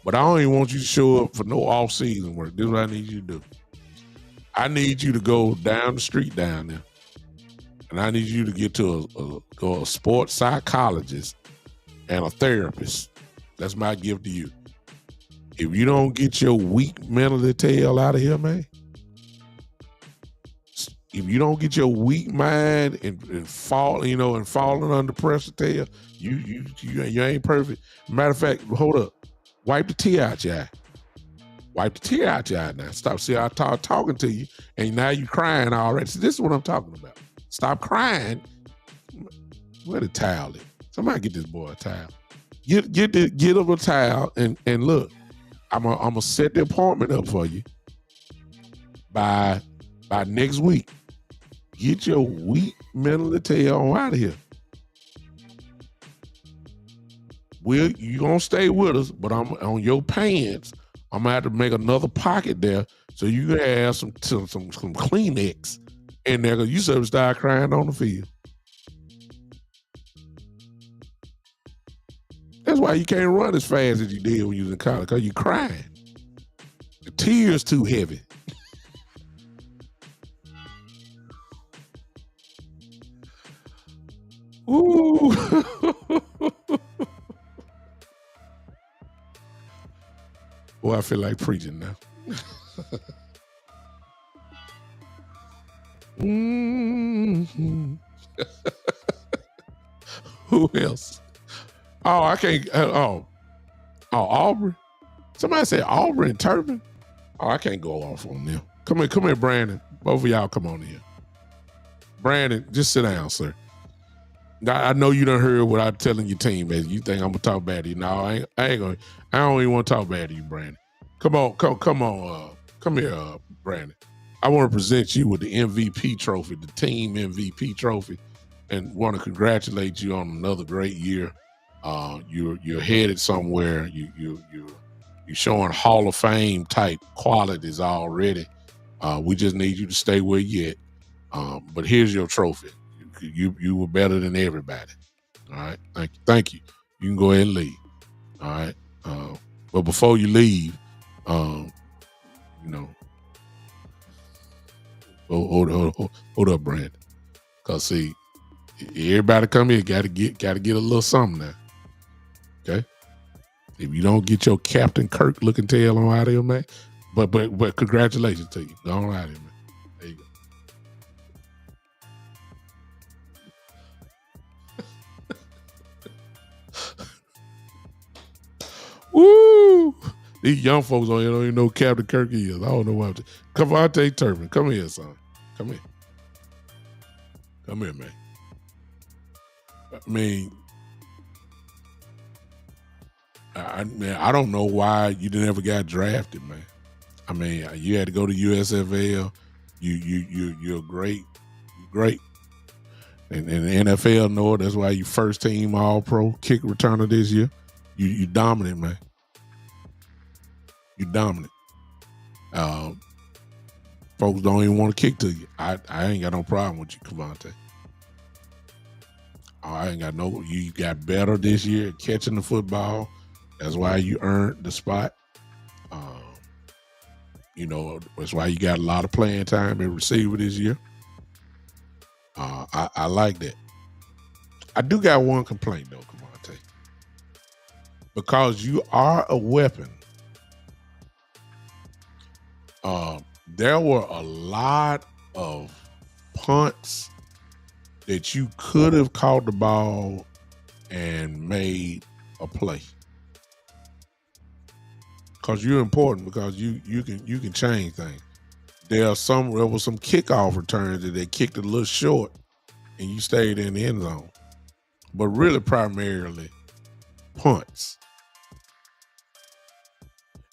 But I don't even want you to show up for no off-season work. This is what I need you to do. I need you to go down the street down there. And I need you to get to a sports psychologist and a therapist. That's my gift to you. If you don't get your weak mental tail out of here, man, if you don't get your weak mind and falling under pressure, tail, you ain't perfect. Matter of fact, hold up, wipe the tear out your eye. Wipe the tear out your eye now. Stop. See, I talking to you, and now you crying already. See, this is what I'm talking about. Stop crying. Where the towel is? Somebody get this boy a towel. Get him a towel and look. I'm gonna set the appointment up for you by next week. Get your weak mental tail on out of here. You gonna stay with us, but I'm on your pants. I'm gonna have to make another pocket there so you can have some Kleenex in there because you should have started crying on the field. That's why you can't run as fast as you did when you was in college, because you're crying. The tears too heavy. Ooh. Boy, I feel like preaching now. Mm-hmm. Who else? Oh, I can't. Aubrey. Somebody said Aubrey and Turpin. Oh, I can't go off on them. Come here, Brandon. Both of y'all come on here. Brandon, just sit down, sir. I know you done heard what I'm telling your team, man. You think I'm gonna talk bad to you? No, I ain't gonna. I don't even want to talk bad to you, Brandon. Come on, come here, Brandon. I want to present you with the MVP trophy, the team MVP trophy, and want to congratulate you on another great year. You're headed somewhere. You're showing Hall of Fame type qualities already. We just need you to stay where you at. But here's your trophy. You were better than everybody. All right. Thank you. You can go ahead and leave. All right. But before you leave, hold up, Brandon. Cause see, everybody come here gotta get a little something now. Okay. If you don't get your Captain Kirk looking tail on out of here, man. But congratulations to you. Go on out of here, man. There you go. Woo! These young folks on here don't even know who Captain Kirk is. I don't know why. Come on, take Turpin. Come here, son. Come here. Come here, man. I mean, I don't know why you never got drafted, man. I mean, you had to go to USFL. You're great. And the NFL know it. That's why you first team All Pro kick returner this year. You dominant, man. You dominant. Folks don't even want to kick to you. I ain't got no problem with you, Cavante. I ain't got no. You got better this year at catching the football. That's why you earned the spot. That's why you got a lot of playing time at receiver this year. I like that. I do got one complaint though, Cavante. Because you are a weapon. There were a lot of punts that you could have caught the ball and made a play? Because you're important, because you can change things. There was some kickoff returns that they kicked a little short and you stayed in the end zone. But really primarily punts.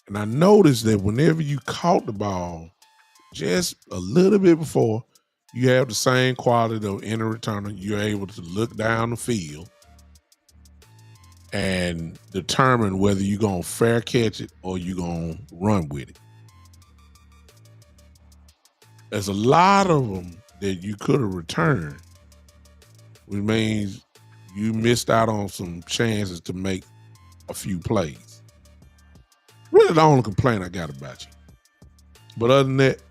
And I noticed that whenever you caught the ball just a little bit before, you have the same quality of in a returner. You're able to look down the field and determine whether you're going to fair catch it or you're going to run with it. There's a lot of them that you could have returned, which means you missed out on some chances to make a few plays. Really the only complaint I got about you. But other than that,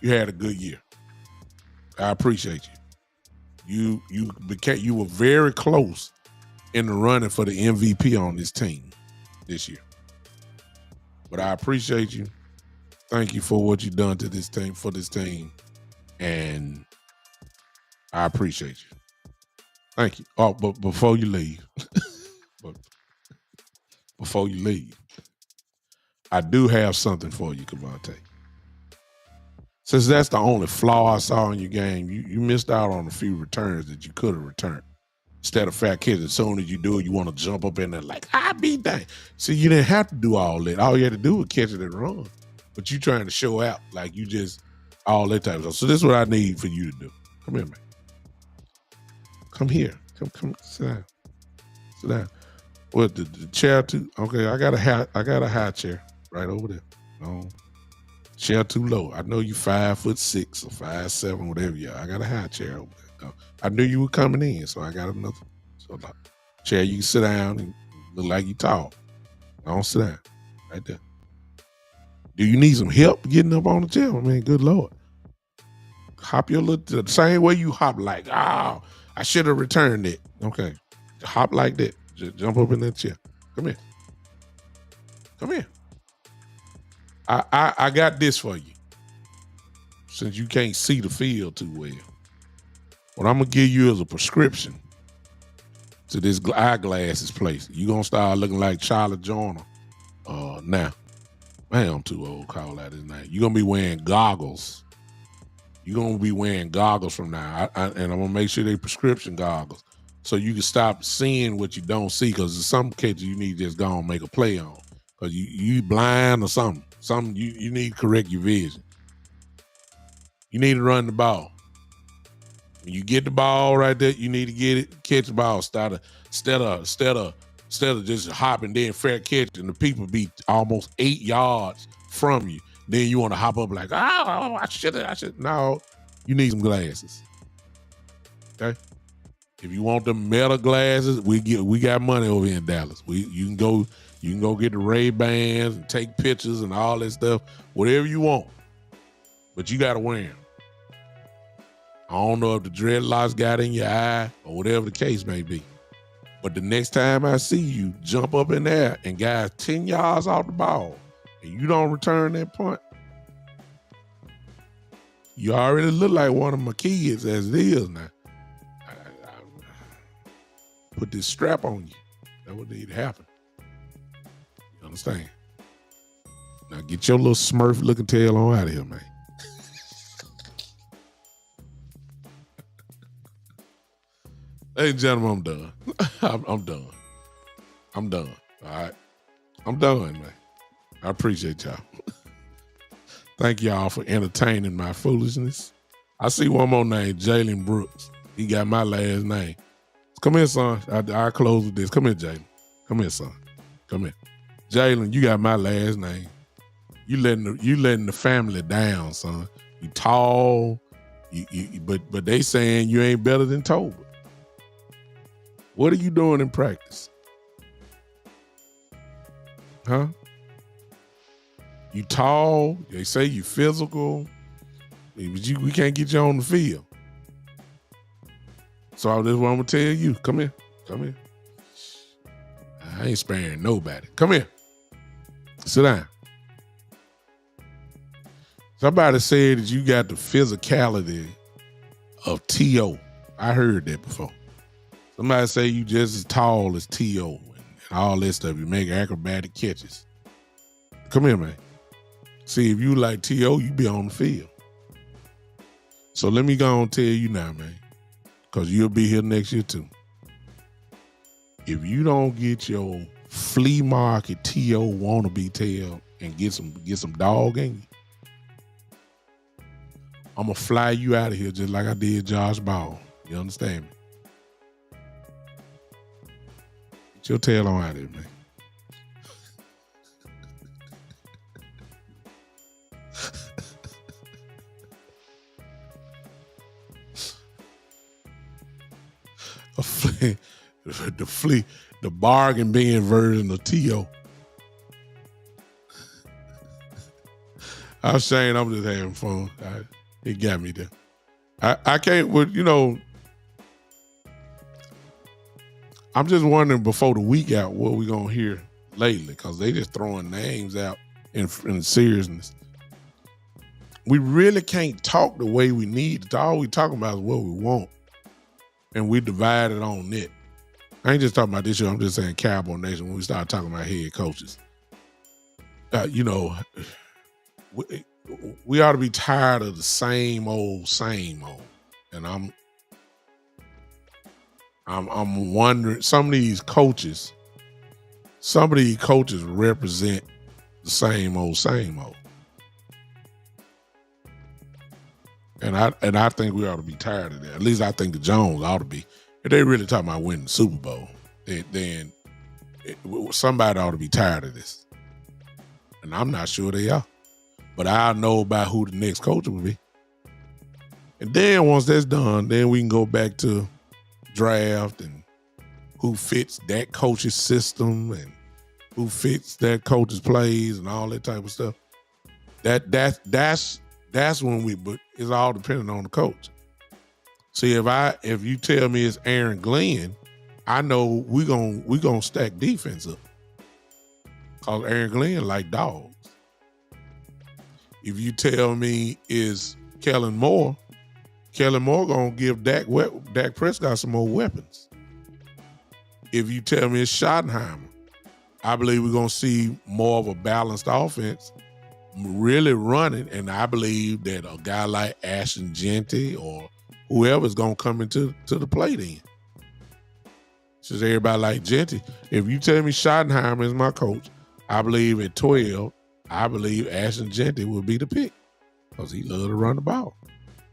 you had a good year. I appreciate you. You were very close in the running for the MVP on this team this year. But I appreciate you. Thank you for what you've done to this team, for this team. And I appreciate you. Thank you. Oh, but before you leave, I do have something for you, Cavante. Since that's the only flaw I saw in your game, you missed out on a few returns that you could have returned. Instead of fat kids, as soon as you do it, you want to jump up in there like, I be dang. See, you didn't have to do all that. All you had to do was catch it and run. But you trying to show out like you just all that type of stuff. So this is what I need for you to do. Come here, man. Come here. Come sit down. Sit down. What the chair too? Okay, I got a high chair right over there. No. Chair too low. I know you 5'6" or 5'7", whatever you are. I got a high chair over there. I knew you were coming in, so I got another chair. You can sit down and look like you tall. Don't sit down. Right there. Do you need some help getting up on the chair? I mean, good Lord. Hop your little, the same way you hop like, I should have returned it. Okay. Hop like that. Just jump up in that chair. Come here. Come here. I got this for you. Since you can't see the field too well. What I'm going to give you is a prescription to this eyeglasses place. You're going to start looking like Charlie Joyner now. Man, I'm too old to call that his name. You're going to be wearing goggles. You're going to be wearing goggles from now. And I'm going to make sure they're prescription goggles so you can stop seeing what you don't see, because in some cases you need to just go and make a play on because you blind or something. You need to correct your vision. You need to run the ball. When you get the ball right there, you need to get it, catch the ball. Instead of just hopping there fair catch and the people be almost 8 yards from you. Then you want to hop up like, I should. No, you need some glasses. Okay? If you want them metal glasses, we got money over here in Dallas. You can go get the Ray-Bans and take pictures and all that stuff, whatever you want. But you got to wear them. I don't know if the dreadlocks got in your eye or whatever the case may be. But the next time I see you jump up in there and guys 10 yards off the ball and you don't return that punt, you already look like one of my kids as it is now. I put this strap on you. That would need to happen. You understand? Now get your little Smurf looking tail on out of here, man. Ladies and gentlemen, I'm done. I'm done. I'm done. All right. I'm done, man. I appreciate y'all. Thank y'all for entertaining my foolishness. I see one more name, Jalen Brooks. He got my last name. Come here, son. I'll close with this. Come here, Jalen. Come here, son. Come here. Jalen, you got my last name. You letting the family down, son. You tall, but they saying you ain't better than Tobin. What are you doing in practice? Huh? You tall. They say you physical. But we can't get you on the field. So that's what I'm going to tell you. Come here. Come here. I ain't sparing nobody. Come here. Sit down. Somebody said that you got the physicality of T.O. I heard that before. Somebody say you just as tall as T.O. and all that stuff. You make acrobatic catches. Come here, man. See, if you like T.O., you be on the field. So let me go and tell you now, man, because you'll be here next year too. If you don't get your flea market T.O. wannabe tail and get some dog in you, I'm going to fly you out of here just like I did Josh Ball. You understand me? Get your tail on out of here, man. The bargain bin version of T.O. I'm saying I'm just having fun. It got me there. I can't, I'm just wondering before the week out what we're going to hear lately, because they just throwing names out in seriousness. We really can't talk the way we need to. All we talking about is what we want. And we divided on it. I ain't just talking about this year. I'm just saying Cowboy Nation when we start talking about head coaches. We ought to be tired of the same old. And I'm wondering, some of these coaches represent the same old. And I think we ought to be tired of that. At least I think the Jones ought to be. If they really talking about winning the Super Bowl, then somebody ought to be tired of this. And I'm not sure they are. But I know about who the next coach will be. And then once that's done, then we can go back to draft and who fits that coach's system and who fits that coach's plays and all that type of stuff. That's when but it's all dependent on the coach. See, if you tell me it's Aaron Glenn, I know we gonna stack defense up. Cause Aaron Glenn like dogs. If you tell me it's Kellen Moore gonna give Dak Prescott some more weapons. If you tell me it's Schottenheimer, I believe we're gonna see more of a balanced offense, really running, and I believe that a guy like Ashton Jeanty or whoever's gonna come into the play then. Since everybody like Jeanty. If you tell me Schottenheimer is my coach, I believe at 12, I believe Ashton Jeanty will be the pick because he loves to run the ball.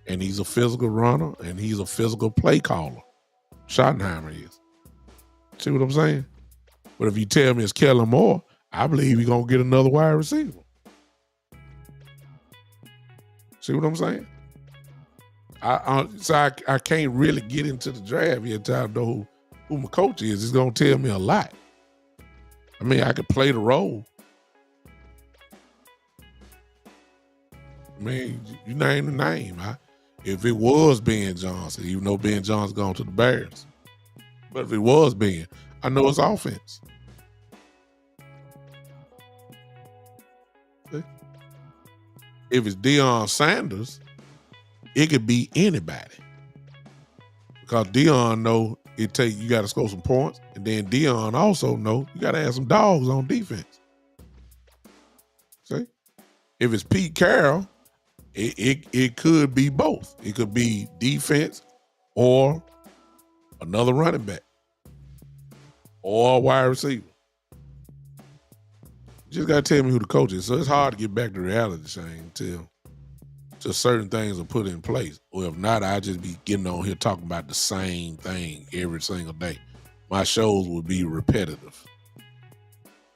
And he's a physical runner and he's a physical play caller. Schottenheimer is. See what I'm saying? But if you tell me it's Kellen Moore, I believe he's going to get another wide receiver. See what I'm saying? I can't really get into the draft yet until I know who my coach is. It's going to tell me a lot. I mean, I could play the role. I mean, you name the name. If it was Ben Johnson, even though Ben Johnson gone to the Bears. But if it was Ben, I know it's offense. See? If it's Deion Sanders, it could be anybody. Because Deion know you got to score some points, and then Deion also know you got to have some dogs on defense. See? If it's Pete Carroll, it could be both. It could be defense or another running back or a wide receiver. You just got to tell me who the coach is. So it's hard to get back to reality, Shane, until just certain things are put in place. Or if not, I just be getting on here talking about the same thing every single day. My shows would be repetitive.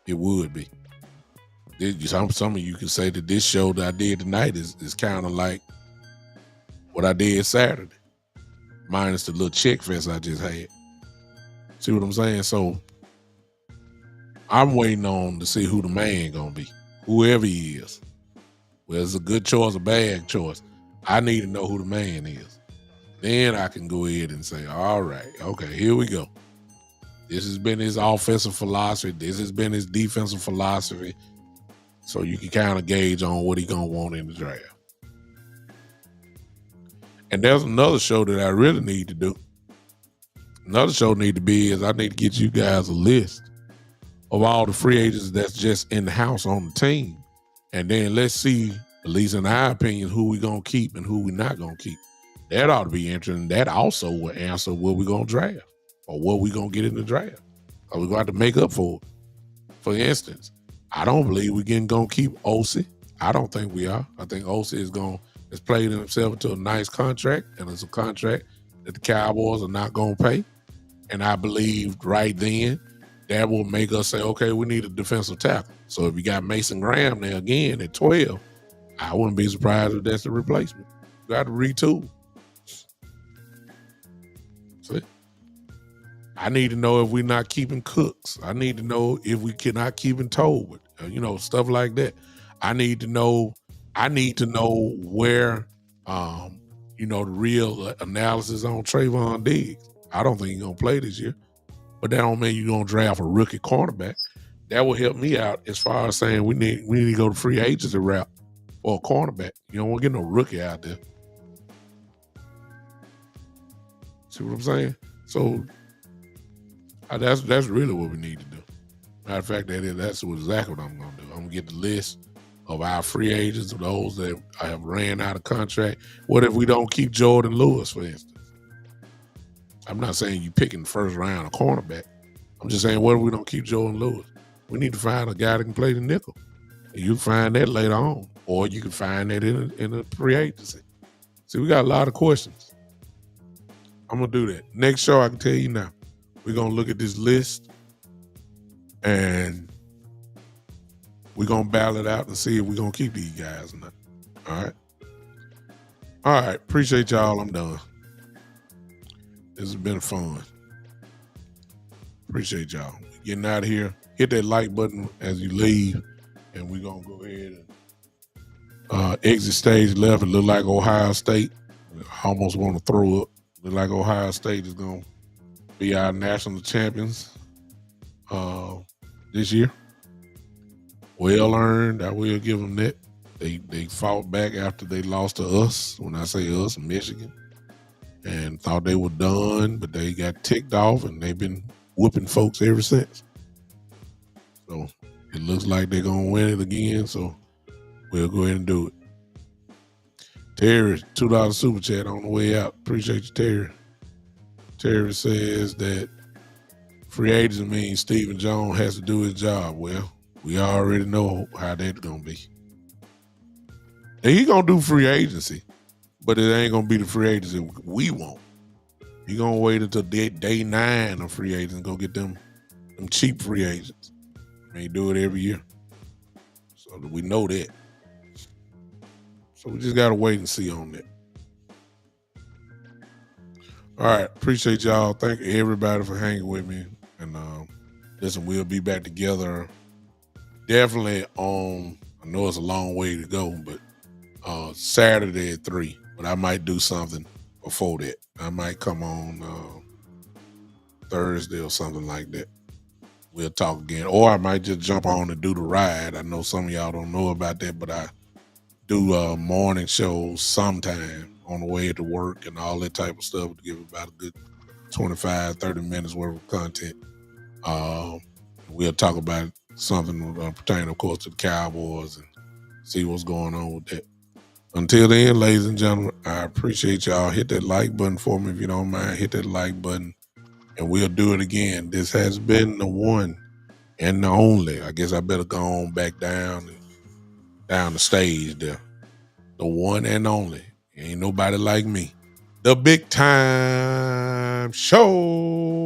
It would be. Some of you can say that this show that I did tonight is kind of like what I did Saturday, minus the little chick fest I just had. See what I'm saying? So I'm waiting on to see who the man gonna be, whoever he is. Whether it's a good choice or bad choice, I need to know who the man is. Then I can go ahead and say, all right, okay, here we go. This has been his offensive philosophy. This has been his defensive philosophy. So you can kind of gauge on what he's going to want in the draft. And there's another show that I really need to do. Another show need to be is I need to get you guys a list of all the free agents that's just in the house on the team. And then let's see, at least in our opinion, who we gonna keep and who we not gonna keep. That ought to be interesting. That also will answer what we gonna draft or what we gonna get in the draft. Or we gonna have to make up for it. For instance, I don't believe we're gonna keep Osi. I don't think we are. I think Osi has played himself into a nice contract, and it's a contract that the Cowboys are not gonna pay. And I believed right then that will make us say, okay, we need a defensive tackle. So if you got Mason Graham there again at 12, I wouldn't be surprised if that's the replacement. You got to retool. See? I need to know if we're not keeping Cooks. I need to know if we cannot keep in Tolbert. Stuff like that. I need to know where the real analysis on Trayvon Diggs. I don't think he's gonna play this year. But that don't mean you're gonna draft a rookie cornerback. That will help me out as far as saying we need to go to free agency route for a cornerback. You don't want to get no rookie out there. See what I'm saying? So that's really what we need to do. Matter of fact, that's exactly what I'm gonna do. I'm gonna get the list of our free agents, of those that have ran out of contract. What if we don't keep Jordan Lewis, for instance? I'm not saying you picking the first round a cornerback. I'm just saying, what if we don't keep Jordan Lewis? We need to find a guy that can play the nickel. And you find that later on. Or you can find that in a free agency. See, we got a lot of questions. I'm going to do that. Next show, I can tell you now. We're going to look at this list. And we're going to battle it out and see if we're going to keep these guys or not. All right? All right. Appreciate y'all. I'm done. This has been fun. Appreciate y'all. Getting out of here. Hit that like button as you leave. And we're going to go ahead and exit stage left. It look like Ohio State. I almost want to throw up. Look like Ohio State is going to be our national champions this year. Well earned. I will give them that. They fought back after they lost to us. When I say us, Michigan. And thought they were done, but they got ticked off, and they've been whooping folks ever since. So it looks like they're going to win it again, so we'll go ahead and do it. Terry, $2 super chat on the way out. Appreciate you, Terry. Terry says that free agency means Stephen Jones has to do his job. Well, we already know how that's going to be. And he's going to do free agency. But it ain't going to be the free agency we want. You're going to wait until day 9 of free agents and go get them cheap free agents. They do it every year. So we know that. So we just got to wait and see on that. All right. Appreciate y'all. Thank everybody for hanging with me. And listen, we'll be back together definitely on, I know it's a long way to go, but Saturday at 3. But I might do something before that. I might come on Thursday or something like that. We'll talk again. Or I might just jump on and do the ride. I know some of y'all don't know about that, but I do morning shows sometime on the way to work and all that type of stuff to give about a good 25, 30 minutes worth of content. We'll talk about something pertaining, of course, to the Cowboys and see what's going on with that. Until then, ladies and gentlemen, I appreciate y'all. Hit that like button for me if you don't mind. Hit that like button, and we'll do it again. This has been the one and the only. I guess I better go on back down the stage there. The one and only. Ain't nobody like me. The Big Time Show.